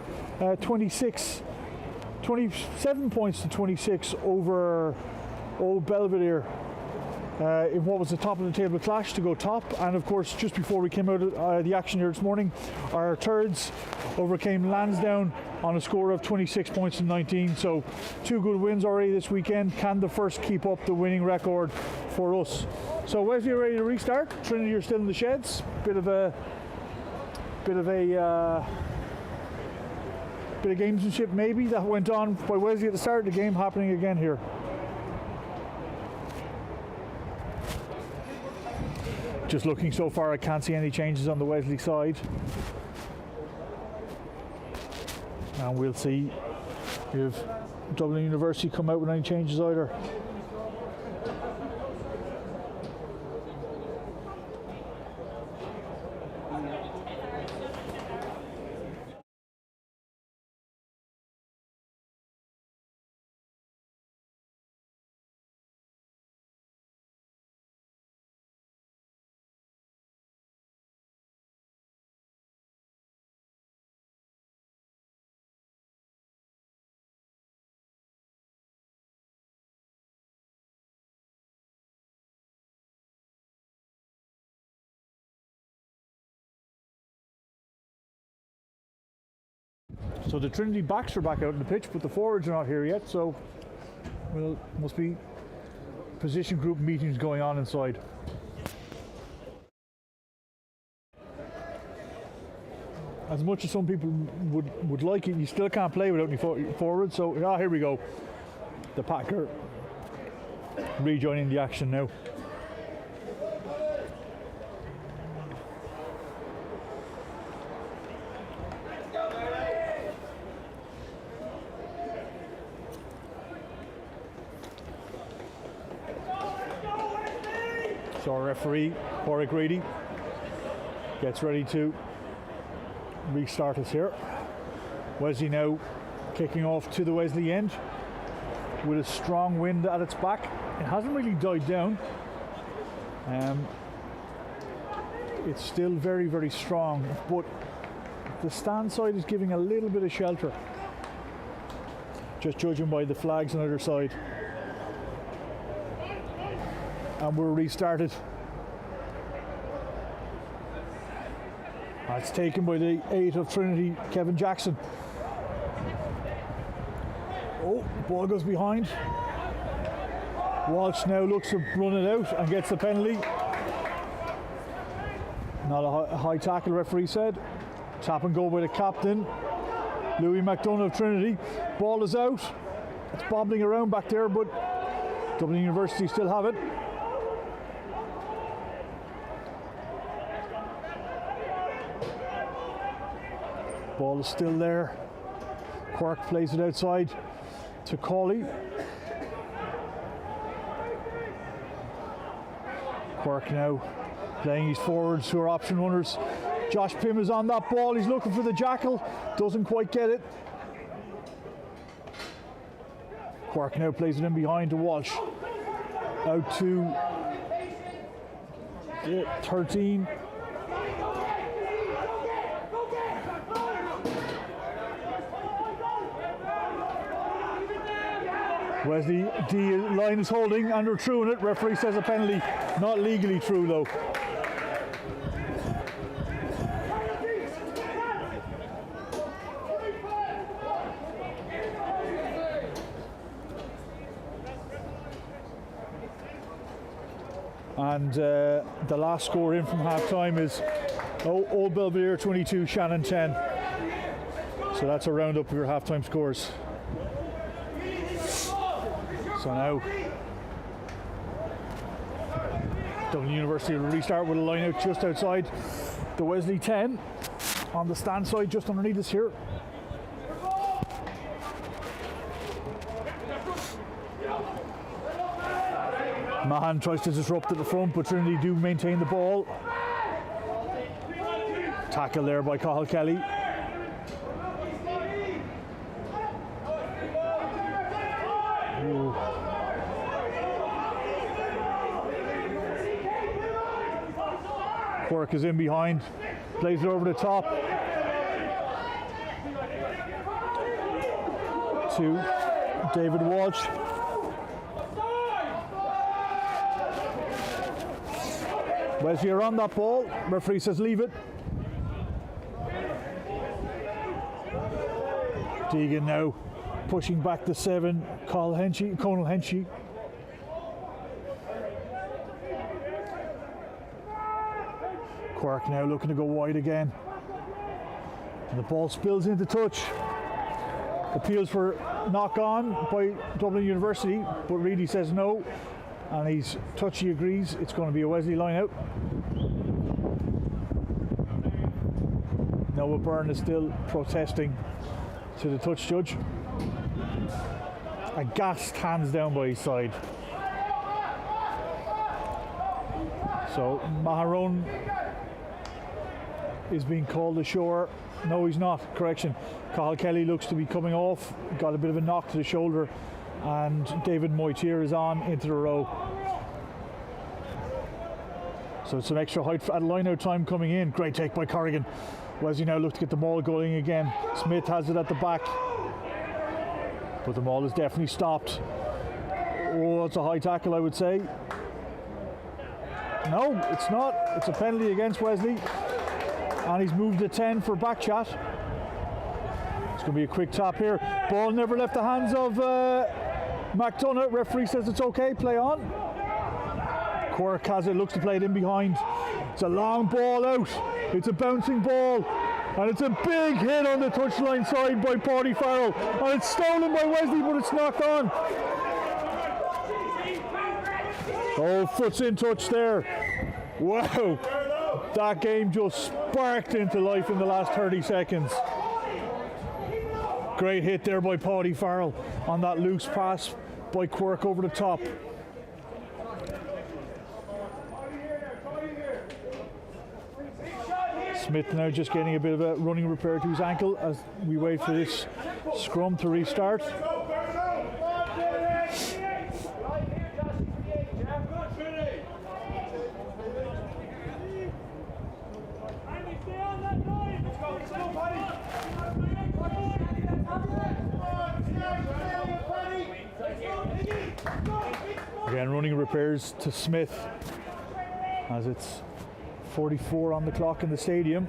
27 points to 26 over Old Belvedere in what was the top of the table clash to go top. And of course, just before we came out of the action here this morning, our Thirds overcame Lansdowne on a score of 26 points to 19. So 2 good wins already this weekend. Can the first keep up the winning record for us? So Wesley, ready to restart? Trinity are still in the sheds. Bit of gamesmanship maybe that went on by Wesley at the start of the game happening again here. Just looking so far, I can't see any changes on the Wesley side. And we'll see if Dublin University come out with any changes either. So the Trinity backs are back out on the pitch, but the forwards are not here yet, so well, must be position group meetings going on inside. As much as some people would like it, you still can't play without any forwards, so here we go. The Packer rejoining the action now. So our referee, Warwick Grady, gets ready to restart us here. Wesley now kicking off to the Wesley end with a strong wind at its back. It hasn't really died down. It's still very, very strong, but the stand side is giving a little bit of shelter, just judging by the flags on either side. And we're restarted. It's taken by the 8 of Trinity, Kevin Jackson. Oh, ball goes behind. Walsh now looks to run it out and gets the penalty. Not a high tackle, referee said. Tap and go by the captain, Louis McDonough of Trinity. Ball is out. It's bobbling around back there, but Dublin University still have it. Ball is still there. Quirk plays it outside to Cawley. Quirk now playing his forwards who are option runners. Josh Pym is on that ball. He's looking for the jackal. Doesn't quite get it. Quirk now plays it in behind to Walsh. Out to 13. Wesley, D line is holding and they're through in it. Referee says a penalty, not legally true though. And the last score in from half time is Old Belvedere 22, Shannon 10. So that's a roundup of your half time scores. So now Dublin University will restart with a line out just outside the Wesley 10 on the stand side just underneath us here. Mahan tries to disrupt at the front, but Trinity do maintain the ball. Tackle there by Cathal Kelly. Ooh. Quirk is in behind, plays it over the top to David Walsh. Wesley are on that ball. Referee says leave it. Deegan now pushing back the 7. Conal Henchy. Quirk now looking to go wide again. And the ball spills into touch. Appeals for knock on by Dublin University, but Reedy says no. And he's touchy agrees. It's going to be a Wesley line out. Noah Byrne is still protesting to the touch judge. A gassed hands down by his side. So Maharon is being called ashore. No, he's not. Correction. Cathal Kelly looks to be coming off. Got a bit of a knock to the shoulder. And David Moitier is on into the row. So some extra height at line-out time coming in. Great take by Corrigan. Wesley now look to get the ball going again. Smith has it at the back. But the ball is definitely stopped. Oh, it's a high tackle, I would say. No, it's not. It's a penalty against Wesley. And he's moved to 10 for back chat. It's going to be a quick tap here. Ball never left the hands of McDonough. Referee says it's okay, play on. Quirk has it, looks to play it in behind. It's a long ball out. It's a bouncing ball. And it's a big hit on the touchline side by Paddy Farrell. And it's stolen by Wesley, but it's knocked on. Oh, foot's in touch there. Wow. That game just sparked into life in the last 30 seconds. Great hit there by Paddy Farrell on that loose pass by Quirk over the top. Smith now just getting a bit of a running repair to his ankle as we wait for this scrum to restart. Again, running repairs to Smith as it's 44 on the clock in the stadium,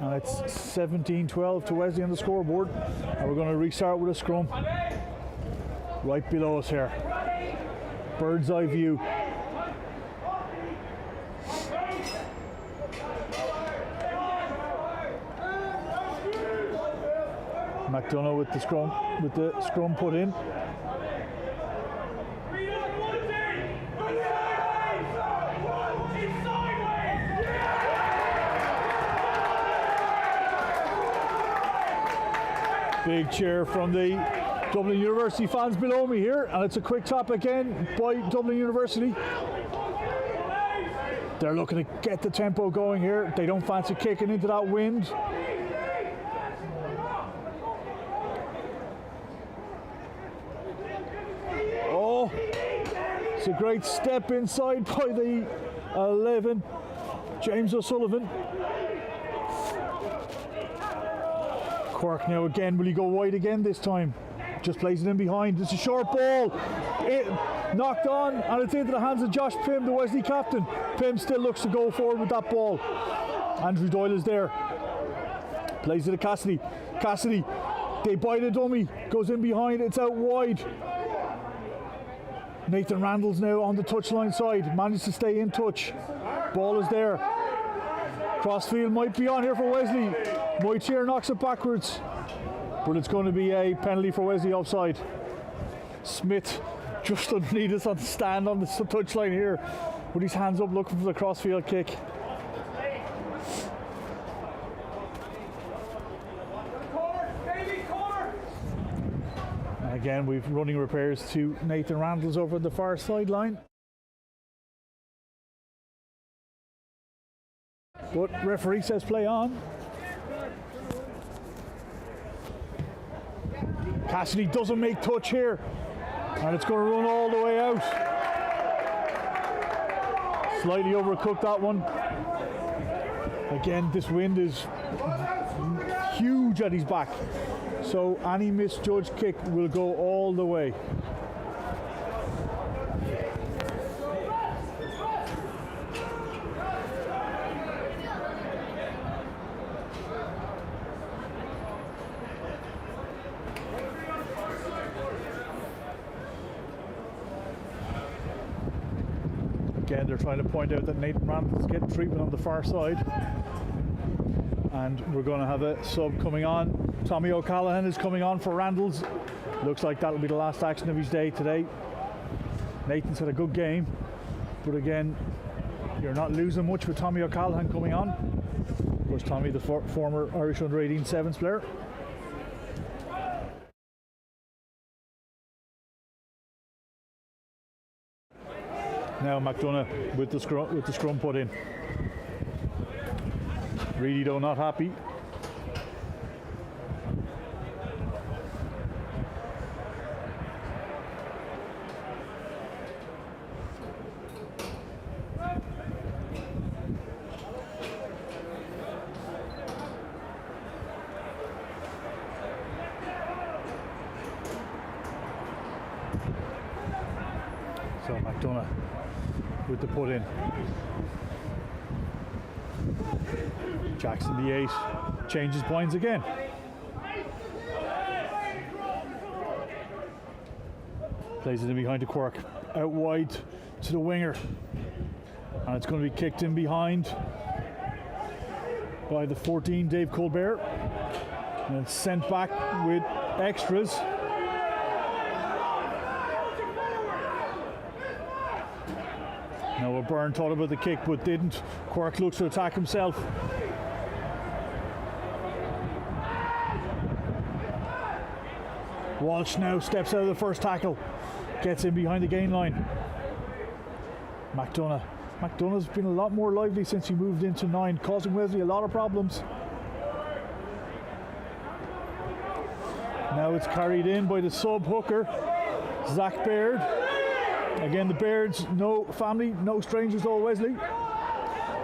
and it's 17-12 to Wesley on the scoreboard, and we're going to restart with a scrum right below us here. Bird's eye view. McDonough with the scrum put in. Big cheer from the Dublin University fans below me here, and it's a quick tap again by Dublin University. They're looking to get the tempo going here. They don't fancy kicking into that wind. Oh, it's a great step inside by the 11, James O'Sullivan. Cork now again, will he go wide again this time? Just plays it in behind. It's a short ball. It knocked on, and it's into the hands of Josh Pym, the Wesley captain. Pym still looks to go forward with that ball. Andrew Doyle is there. Plays it to Cassidy. Cassidy, they bite a dummy. Goes in behind, it's out wide. Nathan Randall's now on the touchline side. Managed to stay in touch. Ball is there. Crossfield might be on here for Wesley. Moitier knocks it backwards, but it's going to be a penalty for Wesley offside. Smith just underneath us on the stand on the touchline here with his hands up looking for the crossfield kick. And again, we've running repairs to Nathan Randall's over the far sideline. But referee says play on. Cassidy doesn't make touch here, and it's going to run all the way out. Slightly overcooked that one. Again, this wind is huge at his back, so any misjudged kick will go all the way. Again, they're trying to point out that Nathan Randall's getting treatment on the far side. And we're going to have a sub coming on. Tommy O'Callaghan is coming on for Randall's. Looks like that'll be the last action of his day today. Nathan's had a good game, but again, you're not losing much with Tommy O'Callaghan coming on. Of course, Tommy, the former Irish under-18 sevens player. Now McDonough with the scrum put in. Really though not happy. So McDonough with the put in. Jackson the 8 changes points again. Plays it in behind the Quirk, out wide to the winger, and it's going to be kicked in behind by the 14 Dave Colbert, and it's sent back with extras. Now O'Byrne thought about the kick but didn't. Quirk looks to attack himself. Walsh now steps out of the first tackle, gets in behind the gain line. McDonough's been a lot more lively since he moved into 9, causing Wesley a lot of problems. Now it's carried in by the sub hooker, Zach Baird. Again, the Bairds, no family, no strangers to Wesley.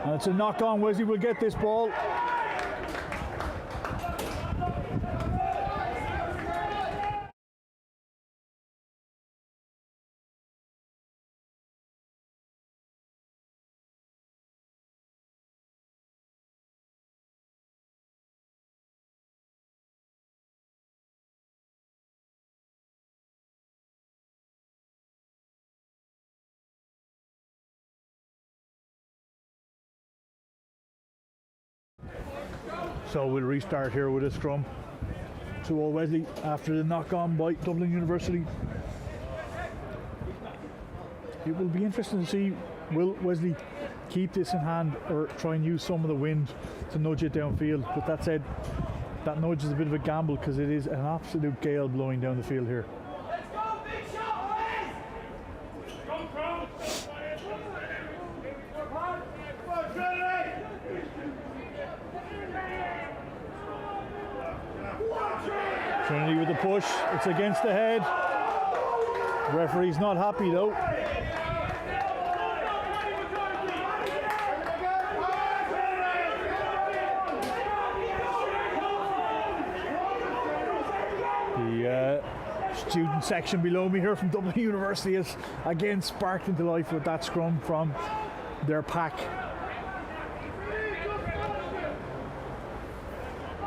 And it's a knock on. Wesley will get this ball. So we'll restart here with a scrum. to Old Wesley after the knock on by Dublin University. It will be interesting to see, will Wesley keep this in hand or try and use some of the wind to nudge it downfield. But that said, that nudge is a bit of a gamble because it is an absolute gale blowing down the field here. Trinity with the push, it's against the head. Referee's not happy though. The student section below me here from Dublin University is again sparked into life with that scrum from their pack.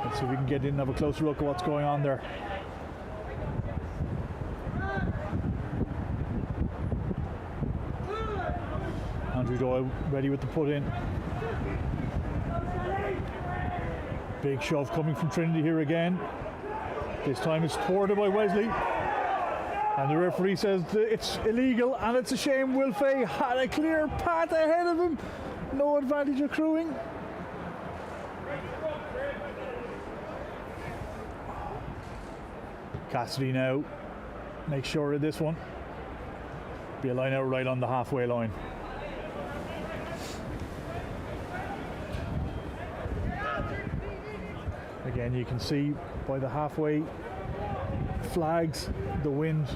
Let's see if we can get in and have a closer look at what's going on there. Andrew Doyle ready with the put in. Big shove coming from Trinity here again. This time it's thwarted by Wesley. And the referee says that it's illegal and it's a shame. Will Fay had a clear path ahead of him. No advantage accruing. Cassidy now makes sure of this one. Be a line out right on the halfway line. Again, you can see by the halfway flags, the wind.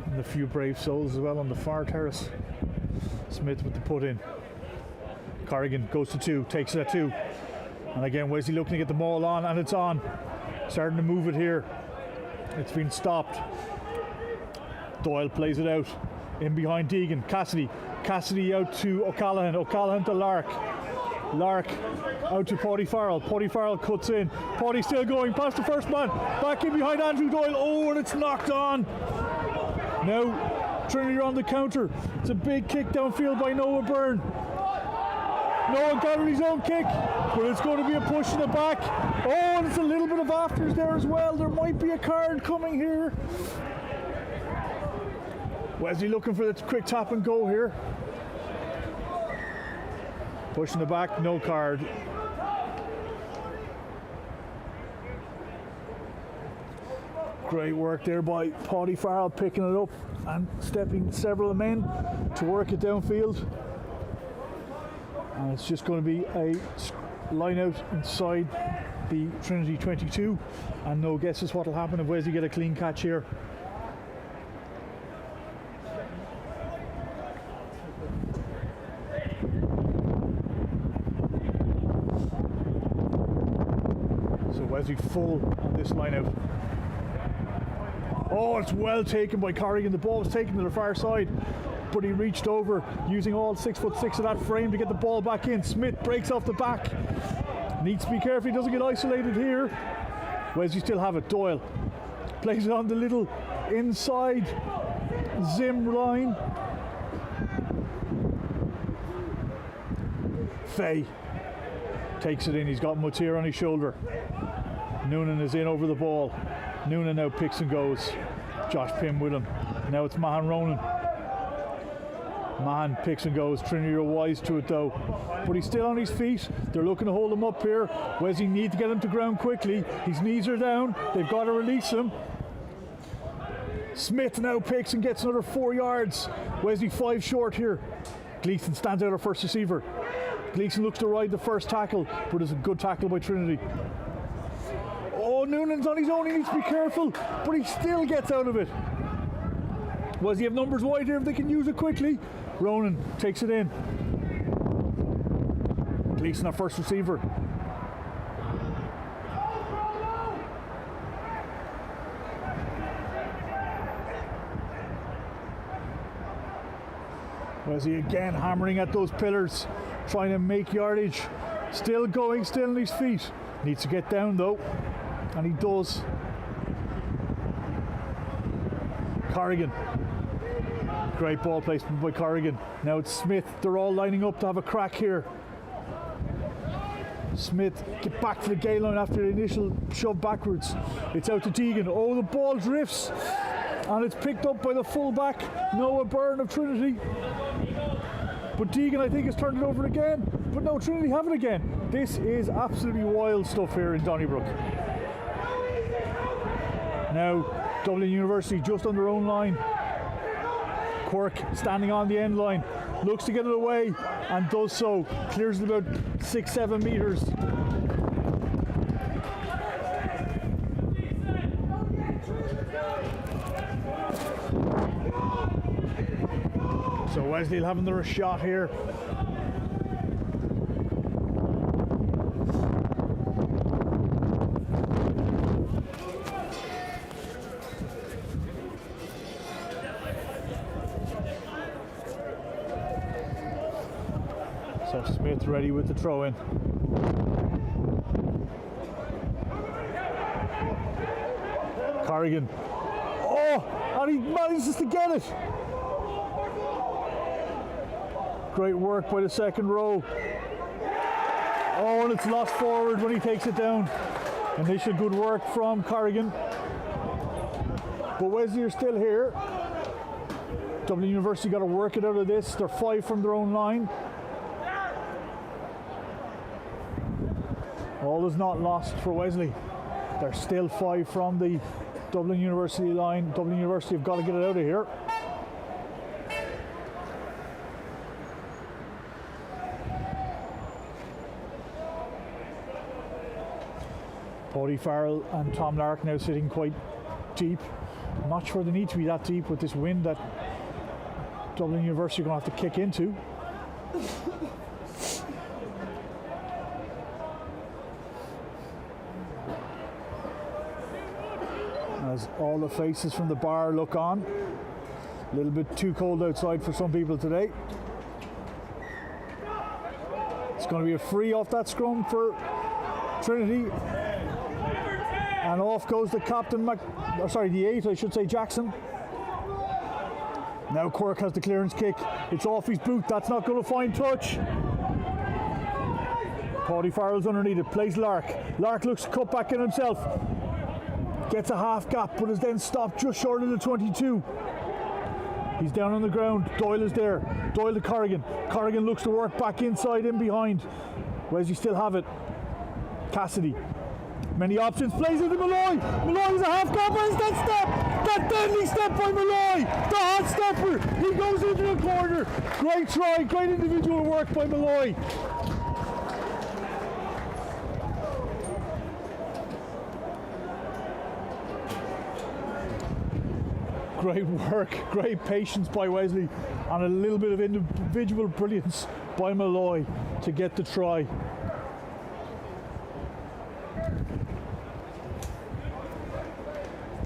And a few brave souls as well on the far terrace. Smith with the put in. Corrigan goes to 2, takes it at 2. And again, Wesley looking to get the ball on, and it's on. Starting to move it here. It's been stopped. Doyle plays it out. In behind Deegan. Cassidy out to O'Callaghan. O'Callaghan to Lark. Lark out to Paddy Farrell. Paddy Farrell cuts in. Paddy still going past the first man. Back in behind Andrew Doyle. Oh, and it's knocked on. Now Trinity are on the counter. It's a big kick downfield by Noah Byrne. Noah got his own kick, but it's going to be a push in the back. Oh, and it's a little bit of afters there as well. There might be a card coming here. Wesley looking for the quick tap and go here. Push in the back, no card. Great work there by Paddy Farrell, picking it up and stepping several men to work it downfield. And it's just going to be a line out inside the Trinity 22, and no guesses what will happen if Wesley get a clean catch here. So Wesley full on this line out. Oh, it's well taken by Corrigan. The ball was taken to the far side, but he reached over using all 6'6" of that frame to get the ball back in. Smith breaks off the back. Needs to be careful he doesn't get isolated here. Wesley still have it. Doyle plays it on the little inside Zim line. Fay takes it in. He's got Mutier on his shoulder. Noonan is in over the ball. Noonan now picks and goes. Josh Pym with him. Now it's Mahan Ronan. Mahan picks and goes. Trinity are wise to it though, but he's still on his feet. They're looking to hold him up here. Wesley need to get him to ground quickly. His knees are down. They've got to release him. Smith now picks and gets another 4 yards. Wesley 5 short here. Gleason stands out our first receiver. Gleason looks to ride the first tackle, but it's a good tackle by Trinity. Oh, Noonan's on his own. He needs to be careful, but he still gets out of it. Wesley have numbers wide here if they can use it quickly. Ronan takes it in. Gleason, our first receiver. Wesley again hammering at those pillars, trying to make yardage. Still going, still on his feet. Needs to get down though, and he does. Corrigan. Great ball placement by Corrigan. Now it's Smith. They're all lining up to have a crack here. Smith get back to the gate line after the initial shove backwards. It's out to Deegan. Oh, the ball drifts and it's picked up by the fullback, Noah Byrne of Trinity. But Deegan, I think, has turned it over again. But no, Trinity have it again. This is absolutely wild stuff here in Donnybrook. Now, Dublin University just on their own line. Quirk standing on the end line. Looks to get it away and does so. Clears it about 6-7 metres. So Wesley will have another shot here. So Smith ready with the throw in. Corrigan. Oh, and he manages to get it. Great work by the second row. Oh, and it's lost forward when he takes it down. Initial good work from Corrigan. But Wesley are still here. Dublin University got to work it out of this. They're 5 from their own line. All is not lost for Wesley. They're still 5 from the Dublin University line. Dublin University have got to get it out of here. Paddy Farrell and Tom Lark now sitting quite deep. I'm not sure they need to be that deep with this wind that Dublin University are going to have to kick into. As all the faces from the bar look on. A little bit too cold outside for some people today. It's going to be a free off that scrum for Trinity. And off goes the captain, the 8, I should say, Jackson. Now Quirk has the clearance kick. It's off his boot. That's not going to find touch. Paddy Farrell's underneath it. Plays Lark. Lark looks to cut back in himself. Gets a half gap, but is then stopped just short of the 22. He's down on the ground. Doyle is there. Doyle to Corrigan. Corrigan looks to work back inside in behind. Where's he still have it? Cassidy. Many options. Plays into Malloy. Malloy's a half gap. Where's that step? That deadly step by Malloy. The hot stepper. He goes into the corner. Great try. Great individual work by Malloy. Great work, great patience by Wesley, and a little bit of individual brilliance by Malloy to get the try.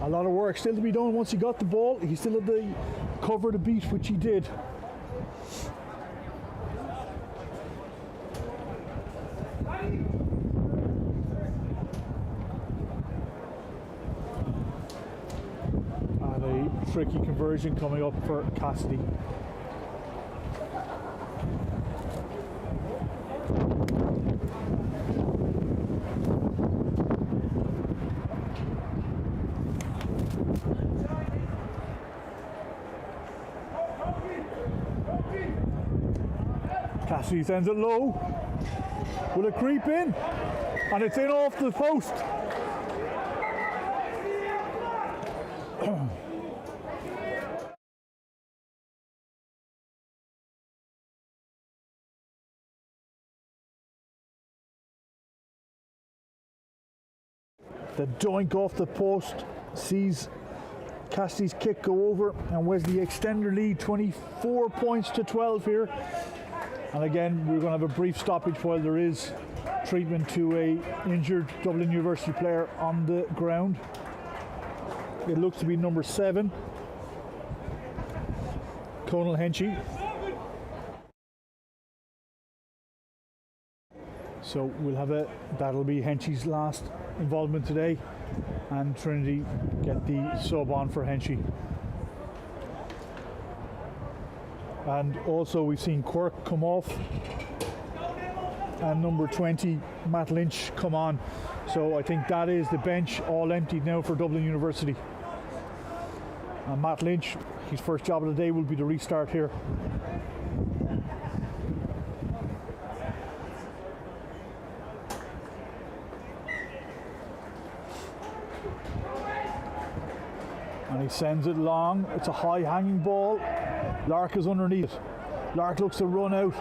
A lot of work still to be done once he got the ball. He still had to cover the beat, which he did. Tricky conversion coming up for Cassidy. Cassidy sends it low. Will it creep in? And it's in off the post. The doink off the post sees Cassidy's kick go over, and Wesley extend their lead 24 points to 12 here. And again, we're going to have a brief stoppage while there is treatment to a injured Dublin University player on the ground. It looks to be number 7, Conal Henchy. So we'll have that'll be Henchy's last involvement today, and Trinity get the sub on for Henchy. And also we've seen Quirk come off and number 20, Matt Lynch, come on. So I think that is the bench all emptied now for Dublin University. And Matt Lynch, his first job of the day will be the restart here. And he sends it long. It's a high hanging ball. Lark is underneath. Lark looks to run out,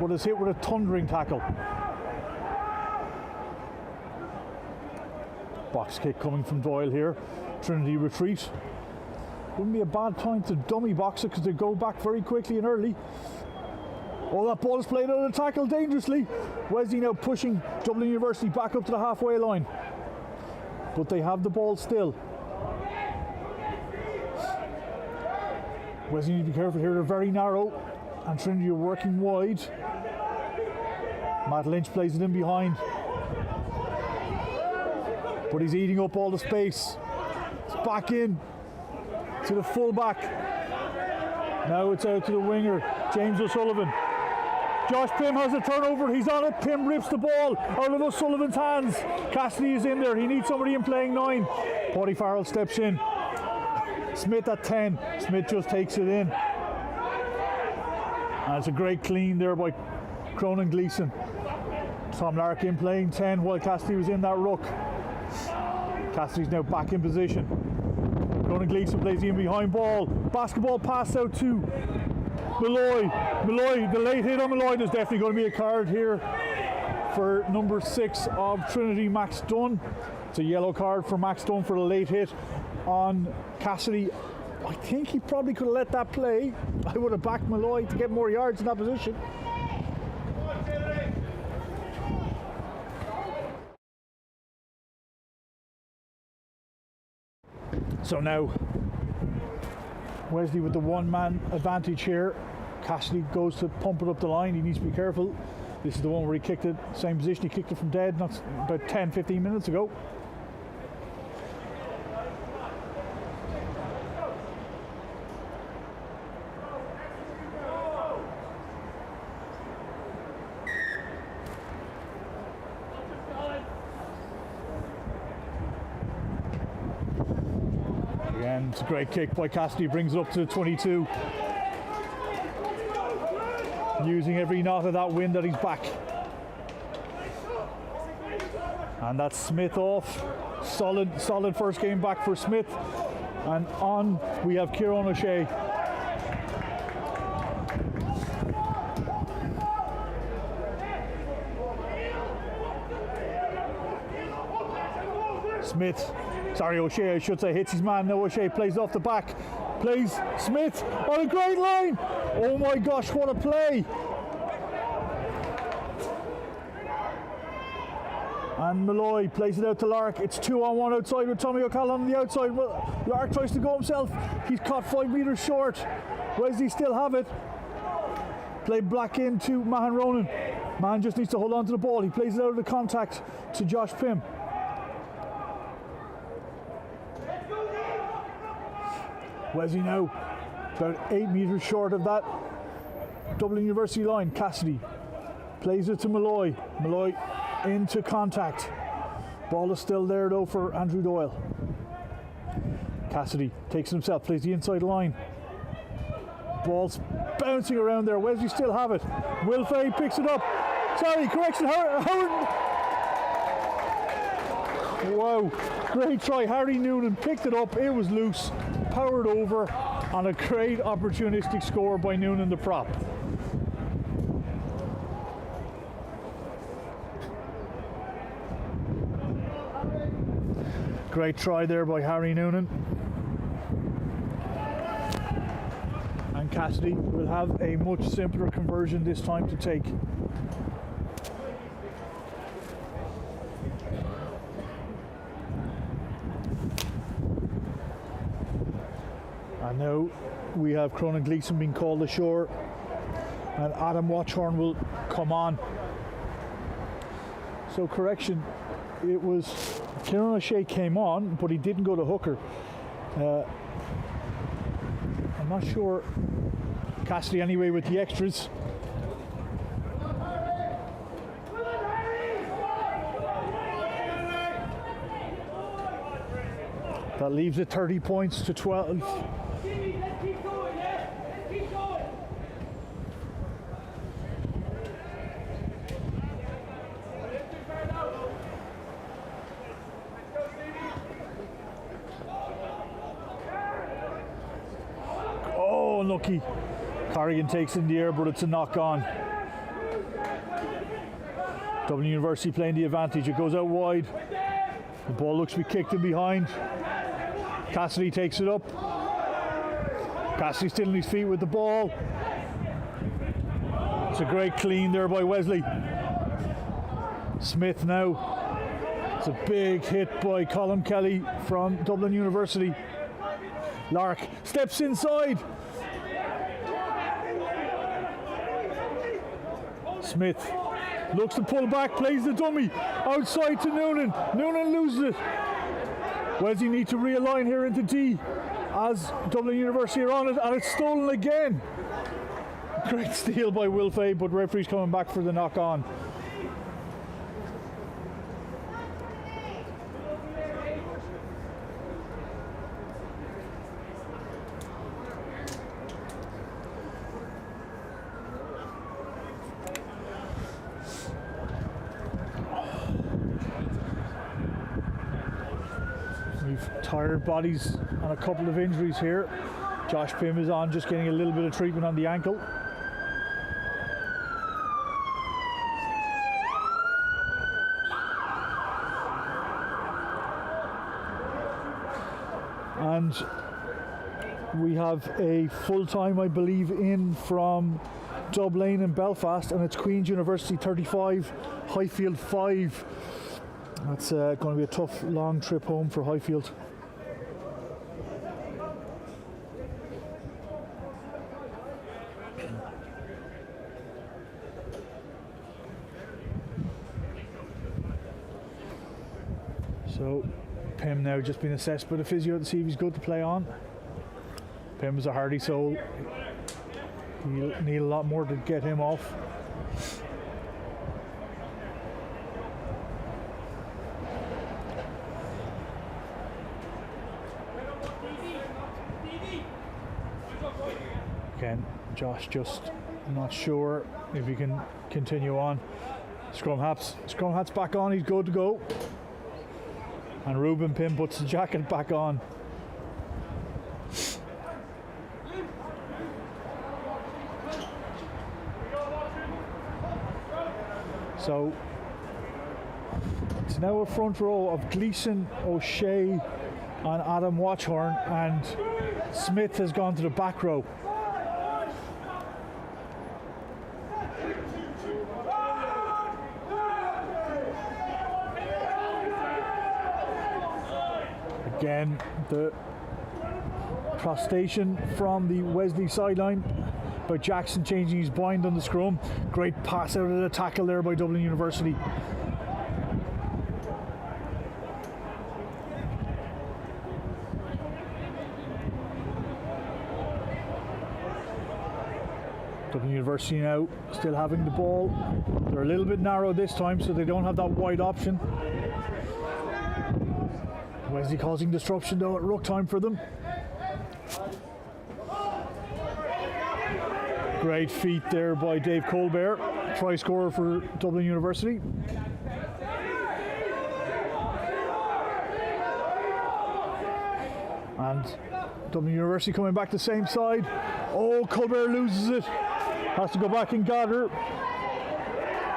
but is hit with a thundering tackle. Box kick coming from Doyle here. Trinity retreat. Wouldn't be a bad time to dummy box it because they go back very quickly and early. Oh, that ball is played out of the tackle dangerously. Wesley now pushing Dublin University back up to the halfway line. But they have the ball still. Wesley need to be careful here, they're very narrow. And Trinity are working wide. Matt Lynch plays it in behind. But he's eating up all the space. It's back in to the fullback. Now it's out to the winger, James O'Sullivan. Josh Pym has a turnover, he's on it. Pym rips the ball out of O'Sullivan's hands. Cassidy is in there, he needs somebody in playing 9. Paddy Farrell steps in. Smith at 10, Smith just takes it in. And it's a great clean there by Cronin Gleeson. Tom Larkin playing 10 while Cassidy was in that ruck. Cassidy's now back in position. Cronin Gleeson plays the in behind ball. Basketball pass out to Malloy. Malloy, the late hit on Malloy. There's definitely going to be a card here for number 6 of Trinity, Max Dunn. It's a yellow card for Max Dunn for the late hit on Cassidy. I think he probably could have let that play. I would have backed Malloy to get more yards in that position. So now Wesley with the one-man advantage here. Cassidy goes to pump it up the line. He needs to be careful. This is the one where he kicked it, same position he kicked it from dead not about 10-15 minutes ago. Again, it's a great kick by Cassidy, brings it up to the 22. Using every knot of that wind that he's back. And that's Smith off. Solid first game back for Smith. And on we have Kieran O'Shea. O'Shea, I should say, hits his man. Now O'Shea plays off the back. Plays Smith on a great line. Oh my gosh, what a play. And Malloy plays it out to Lark. It's 2-on-1 outside with Tommy O'Callaghan on the outside. Well, Lark tries to go himself. He's caught 5 meters short. Wesley still have it. Play back into Mahan Ronan. Mahan just needs to hold on to the ball. He plays it out of the contact to Josh Pym. Wesley now about 8 meters short of that Dublin University line. Cassidy plays it to Malloy. Malloy into contact. Ball is still there though for Andrew Doyle. Cassidy takes it himself, plays the inside line. Ball's bouncing around there. Wesley still have it. Will Fay picks it up. Sorry, correction. Howard. Wow, great try. Harry Noonan picked it up. It was loose. Powered over on a great opportunistic score by Noonan, the prop. Great try there by Harry Noonan. And Cassidy will have a much simpler conversion this time to take. And now we have Cronin Gleeson being called ashore, and Adam Watchhorn will come on. So correction, it was Kieran O'Shea came on, but he didn't go to hooker. I'm not sure. Cassidy anyway with the extras. That leaves it 30 points to 12. Oh, unlucky. Corrigan takes it in the air, but it's a knock on. Dublin University playing the advantage. It goes out wide. The ball looks to be kicked in behind. Cassidy takes it up. Cassidy still on his feet with the ball. It's a great clean there by Wesley. Smith now. It's a big hit by Colin Kelly from Dublin University. Lark steps inside. Smith looks to pull back, plays the dummy outside to Noonan. Noonan loses it. Wesley need to realign here into D as Dublin University are on it, and it's stolen again. Great steal by Will Fay, but referee's coming back for the knock on. Tired bodies and a couple of injuries here. Josh Pym is on, just getting a little bit of treatment on the ankle. And we have a full-time, I believe, in from Dublin and Belfast, and it's Queen's University 35, Highfield 5. That's going to be a tough, long trip home for Highfield. So, Pym now just been assessed by the physio to see if he's good to play on. Pym is a hardy soul. He'll need a lot more to get him off. Again, Josh just not sure if he can continue on. Scrum hat's back on, he's good to go. And Ruben Pym puts the jacket back on. So it's now a front row of Gleeson, O'Shea and Adam Watchhorn, and Smith has gone to the back row. Again, the prostration from the Wesley sideline, but Jackson changing his bind on the scrum. Great pass out of the tackle there by Dublin University. Dublin University now still having the ball. They're a little bit narrow this time, so they don't have that wide option. Wesley causing disruption though at ruck time for them. Great feat there by Dave Colbert, try scorer for Dublin University. And Dublin University coming back the same side. Oh, Colbert loses it. Has to go back and gather.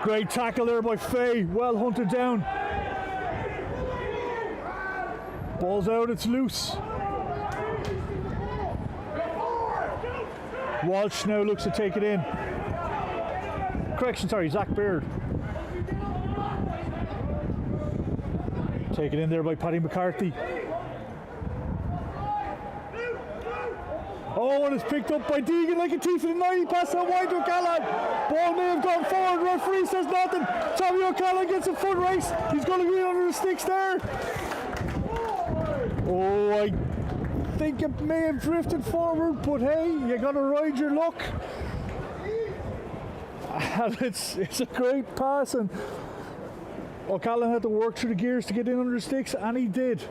Great tackle there by Fay, well hunted down. Ball's out, it's loose. Walsh now looks to take it in. Correction, sorry, Zach Baird. Taken in there by Paddy McCarthy. Oh, and it's picked up by Deegan like a thief in the night. He passed that wide to O'Callaghan. Ball may have gone forward. Referee says nothing. Tommy O'Callaghan gets a foot race. He's going to be under the sticks there. Oh, I think it may have drifted forward, but hey, you got to ride your luck. And it's a great pass, and O'Callaghan had to work through the gears to get in under the sticks, and he did.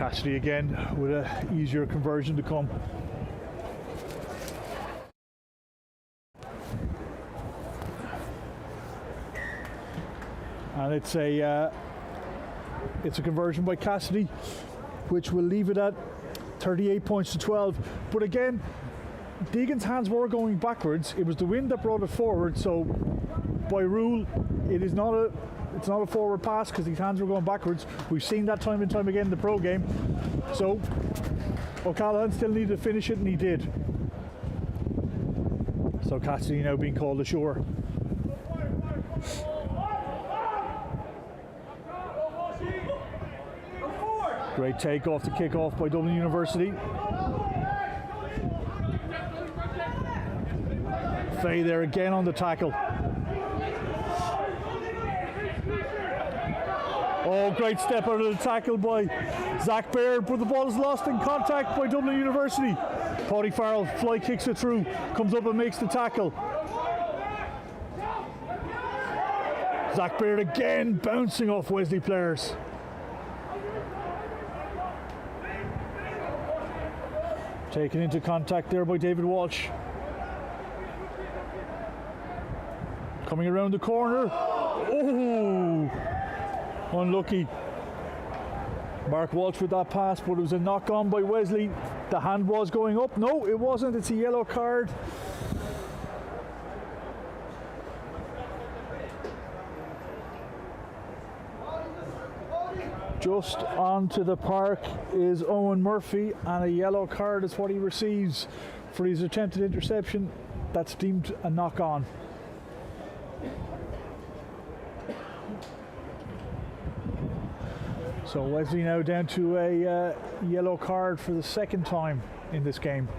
Cassidy again with an easier conversion to come. And it's a conversion by Cassidy, which will leave it at 38 points to 12. But again, Deegan's hands were going backwards. It was the wind that brought it forward, so by rule, it's not a forward pass because his hands were going backwards. We've seen that time and time again in the pro game. So O'Callaghan still needed to finish it, and he did. So Cassidy now being called ashore. Great take off the kick-off by Dublin University. Fay there again on the tackle. Oh, great step out of the tackle by Zach Baird, but the ball is lost in contact by Dublin University. Paddy Farrell fly kicks it through, comes up and makes the tackle. Zach Baird again bouncing off Wesley players. Taken into contact there by David Walsh. Coming around the corner. Oh, unlucky. Mark Walsh with that pass, but it was a knock on by Wesley. The hand was going up. No, it wasn't. It's a yellow card. Just onto the park is Owen Murphy, and a yellow card is what he receives for his attempted interception. That's deemed a knock on. So Wesley now down to a yellow card for the second time in this game.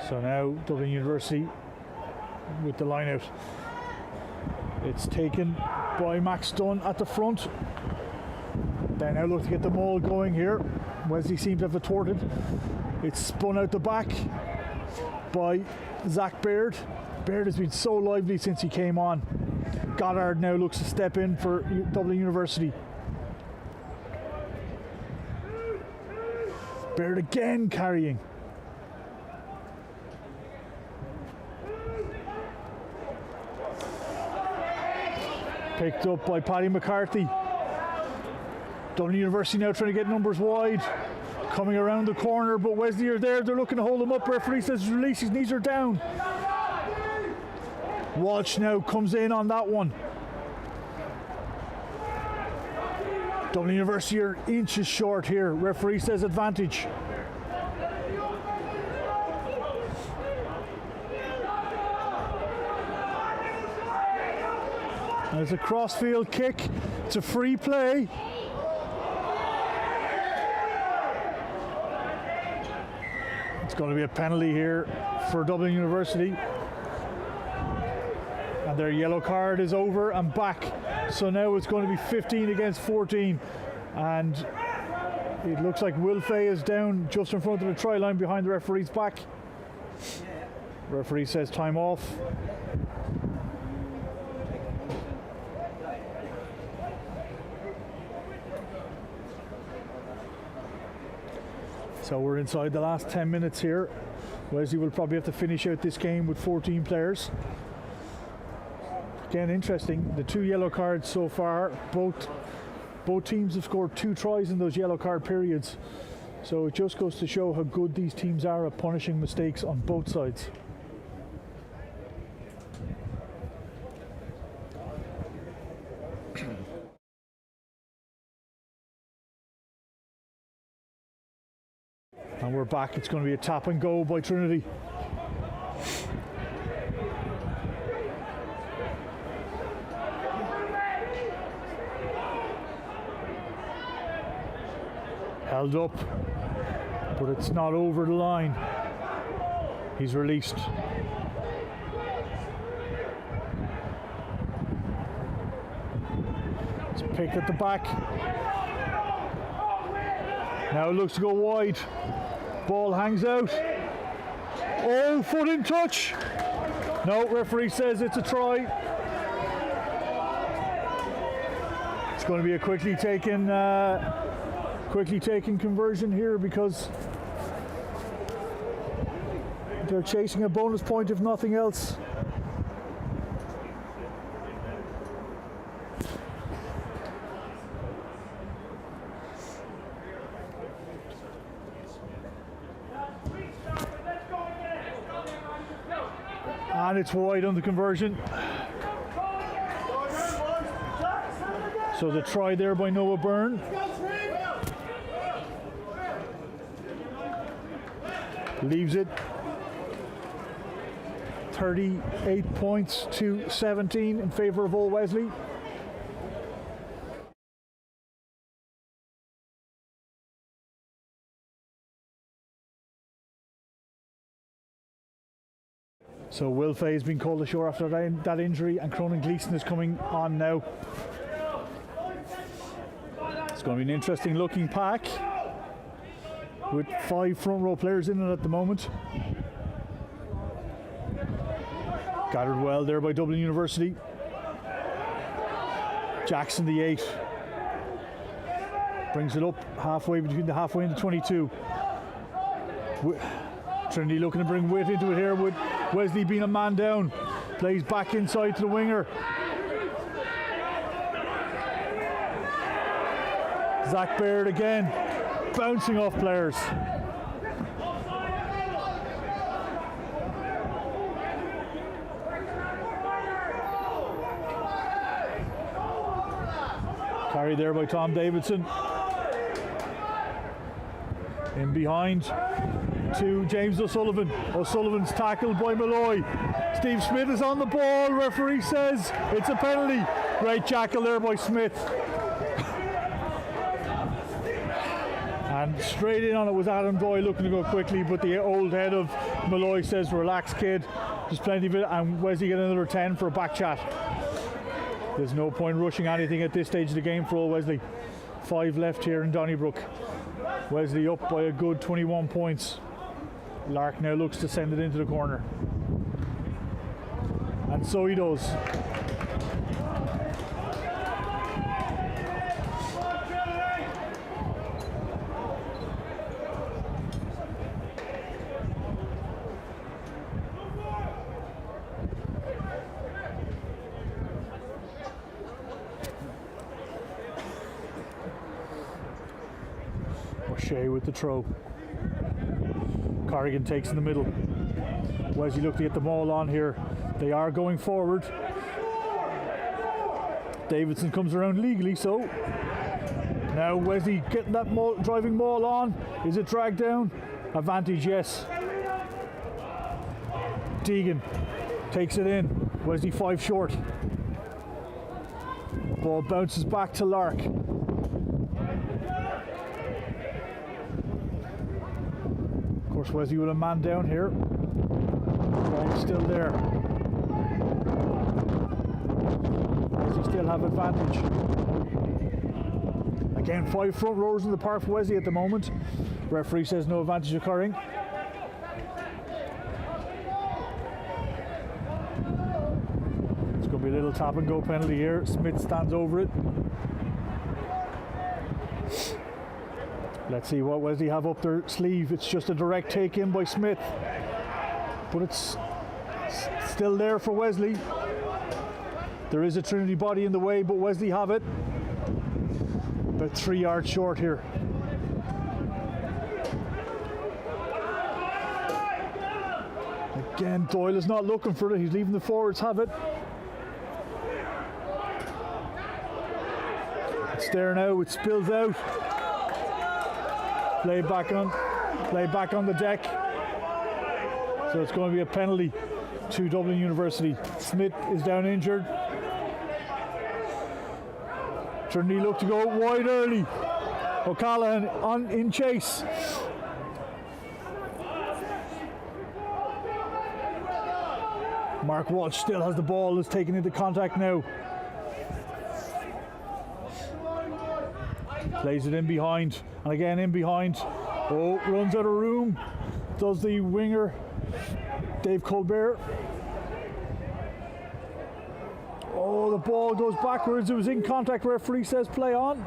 So now Dublin University with the line out. It's taken by Max Dunn at the front. They now look to get the maul going here. Wesley seems to have it thwarted. It's spun out the back by Zach Baird. Baird has been so lively since he came on. Goddard now looks to step in for Dublin University. Baird again carrying. Picked up by Paddy McCarthy. Dublin University now trying to get numbers wide. Coming around the corner, but Wesley are there. They're looking to hold him up. Referee says release. His knees are down. Walsh now comes in on that one. Dublin University are inches short here. Referee says advantage. There's a crossfield kick. It's a free play. It's going to be a penalty here for Dublin University. And their yellow card is over and back. So now it's going to be 15 against 14. And it looks like Will Fay is down just in front of the try line behind the referee's back. Referee says time off. So we're inside the last 10 minutes here. Wesley will probably have to finish out this game with 14 players. Again, interesting, the two yellow cards so far, both teams have scored 2 tries in those yellow card periods. So it just goes to show how good these teams are at punishing mistakes on both sides. And we're back. It's going to be a tap and go by Trinity. held up, but it's not over the line. He's released. It's picked at the back. Now it looks to go wide. Ball hangs out. Oh, foot in touch. No, referee says it's a try. It's going to be a quickly taken conversion here because they're chasing a bonus point if nothing else. And it's wide on the conversion. So the try there by Noah Byrne. Leaves it 38 points to 17 in favour of Old Wesley. So Will Fay has been called ashore after that injury, and Cronin Gleeson is coming on now. It's going to be an interesting looking pack with 5 front row players in it at the moment. Gathered well there by Dublin University. Jackson the 8 brings it up halfway between the halfway and the 22. Trinity looking to bring weight into it here with Wesley being a man down. Plays back inside to the winger. Zach Baird again, bouncing off players. Carried there by Tom Davidson. In behind to James O'Sullivan. O'Sullivan's tackled by Malloy. Steve Smith is on the ball. Referee says it's a penalty. Great jackal there by Smith. And straight in on it was Adam Doyle looking to go quickly, but the old head of Malloy says, relax kid, there's plenty of it, and Wesley get another 10 for a back chat. There's no point rushing anything at this stage of the game for Old Wesley. 5 left here in Donnybrook. Wesley up by a good 21 points. Lark now looks to send it into the corner. And so he does. O'Shea with the throw. Corrigan takes in the middle. Wesley looking to get the ball on here. They are going forward. Davidson comes around legally, so now Wesley getting that driving ball on. Is it dragged down? Advantage, yes. Deegan takes it in. Wesley 5 short. Ball bounces back to Lark. Of course, Wesley with a man down here. Ball still there. Wesley still have advantage. Again, 5 front rowers in the park for Wesley at the moment. Referee says no advantage occurring. It's going to be a little tap and go penalty here. Smith stands over it. Let's see what Wesley have up their sleeve. It's just a direct take in by Smith, but it's still there for Wesley. There is a Trinity body in the way, but Wesley have it. About 3 yards short here. Again, Doyle is not looking for it. He's leaving the forwards have it. It's there now. It spills out. Play back on the deck. So it's going to be a penalty to Dublin University. Smith is down injured. Trinity look to go wide early. O'Callaghan on in chase. Mark Walsh still has the ball, is taken into contact now. Plays it in behind, and again in behind. Oh, runs out of room. Does the winger, Dave Colbert. Oh, the ball goes backwards. It was in contact. Referee says play on.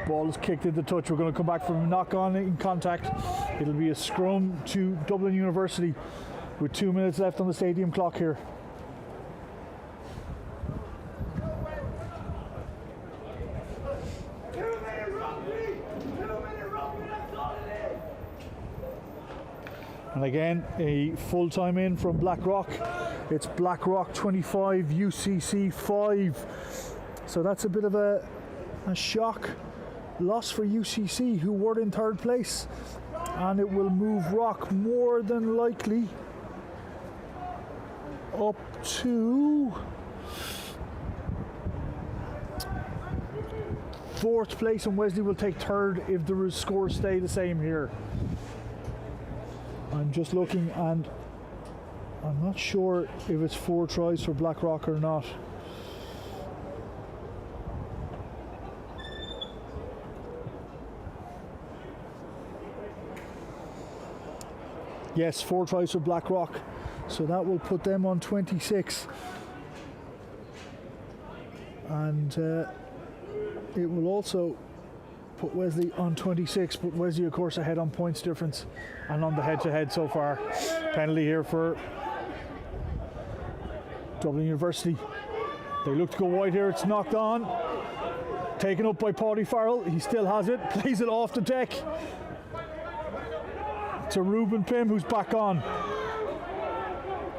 Ball is kicked into touch. We're going to come back from a knock on in contact. It'll be a scrum to Dublin University with 2 minutes left on the stadium clock here. And again, a full time in from Blackrock. It's Blackrock 25, UCC 5. So that's a bit of a shock loss for UCC, who were in third place. And it will move Rock more than likely up to fourth place, and Wesley will take third if the scores stay the same here. I'm just looking, and I'm not sure if it's 4 tries for Blackrock or not. Yes, 4 tries for Blackrock, so that will put them on 26, and it will also put Wesley on 26, but Wesley of course ahead on points difference and on the head-to-head so far. Penalty here for Dublin University. They look to go wide here. It's knocked on, taken up by Paddy Farrell. He still has it, plays it off the deck to Ruben Pym, who's back on.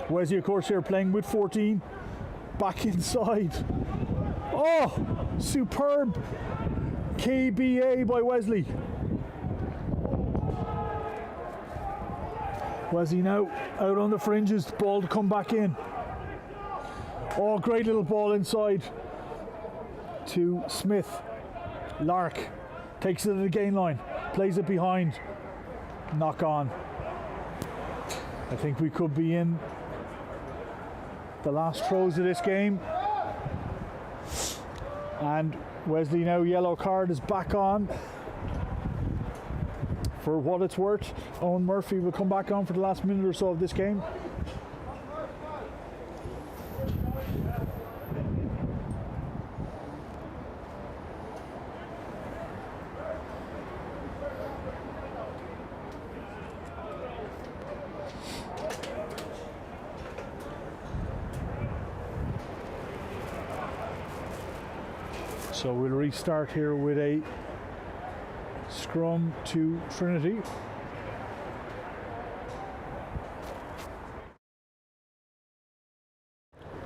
Wesley of course here playing with 14, back inside. Oh, superb KBA by Wesley. Wesley now out on the fringes, the ball to come back in. Oh, great little ball inside to Smith. Lark takes it at the gain line, plays it behind. Knock on. I think we could be in the last throws of this game. And Wesley now, yellow card is back on. For what it's worth, Owen Murphy will come back on for the last minute or so of this game. So we'll restart here with a scrum to Trinity.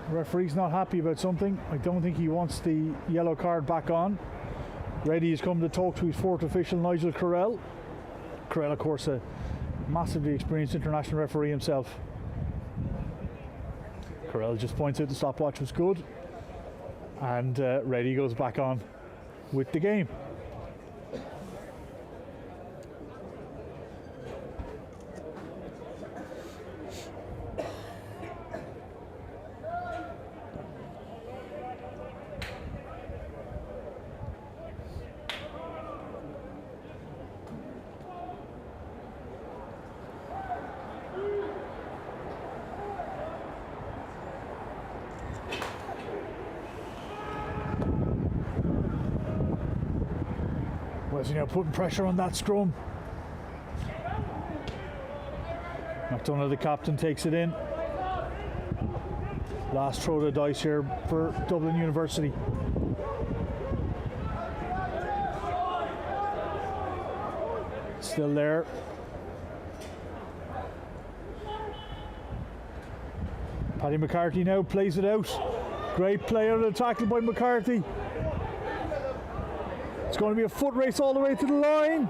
The referee's not happy about something. I don't think he wants the yellow card back on. Reddy has come to talk to his fourth official, Nigel Carell. Carell, of course, a massively experienced international referee himself. Carell just points out the stopwatch was good. And Reddy goes back on with the game. Wesley now putting pressure on that scrum. McDonough, the captain, takes it in. Last throw of the dice here for Dublin University. Still there. Paddy McCarthy now plays it out. Great play out of the tackle by McCarthy. It's going to be a foot race all the way to the line.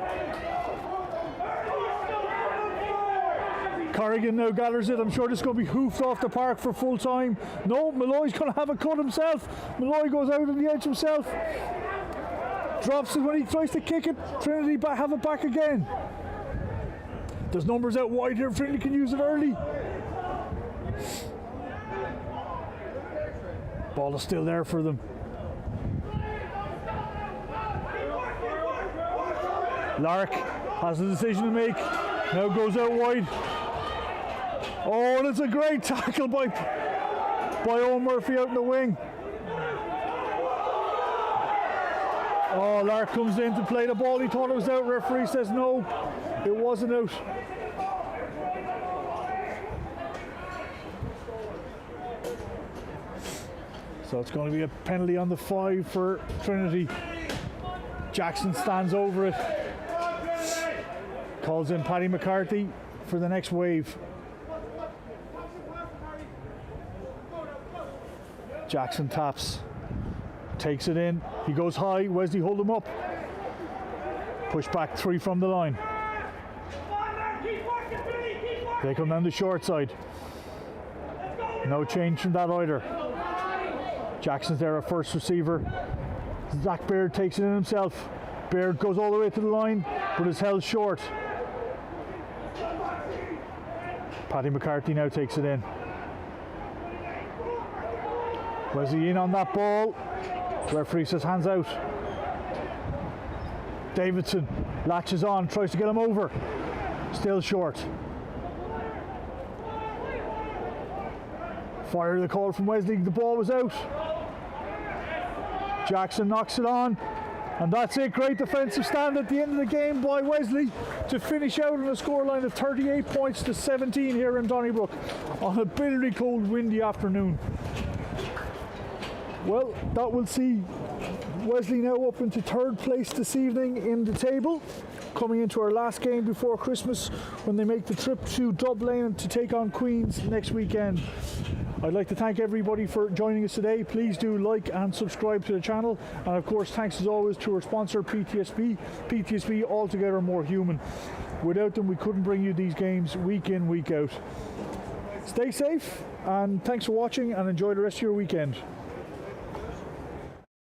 Corrigan now gathers it. I'm sure this is going to be hoofed off the park for full time. No, Malloy's going to have a cut himself. Malloy goes out on the edge himself. Drops it when he tries to kick it. Trinity have it back again. There's numbers out wide here. Trinity can use it early. Ball is still there for them. Lark has a decision to make. Now goes out wide. Oh, that's a great tackle by Owen Murphy out in the wing. Oh, Lark comes in to play the ball. He thought it was out. Referee says no, it wasn't out. So it's going to be a penalty on the 5 for Trinity. Jackson stands over it. Calls in Paddy McCarthy for the next wave. Jackson taps. Takes it in. He goes high. Wesley hold him up. Push back 3 from the line. They come down the short side. No change from that either. Jackson's there, a first receiver. Zach Baird takes it in himself. Baird goes all the way to the line, but is held short. Paddy McCarthy now takes it in. Wesley in on that ball. Referee says hands out. Davidson latches on, tries to get him over. Still short. Fire the call from Wesley, the ball was out. Jackson knocks it on, and that's it. Great defensive stand at the end of the game by Wesley to finish out on a scoreline of 38 points to 17 here in Donnybrook on a bitterly cold, windy afternoon. Well, that will see Wesley now up into 3rd place this evening in the table, coming into our last game before Christmas when they make the trip to Dublin to take on Queens next weekend. I'd like to thank everybody for joining us today. Please do like and subscribe to the channel, and of course thanks as always to our sponsor PTSB. PTSB, altogether more human. Without them we couldn't bring you these games week in, week out. Stay safe, and thanks for watching, and enjoy the rest of your weekend.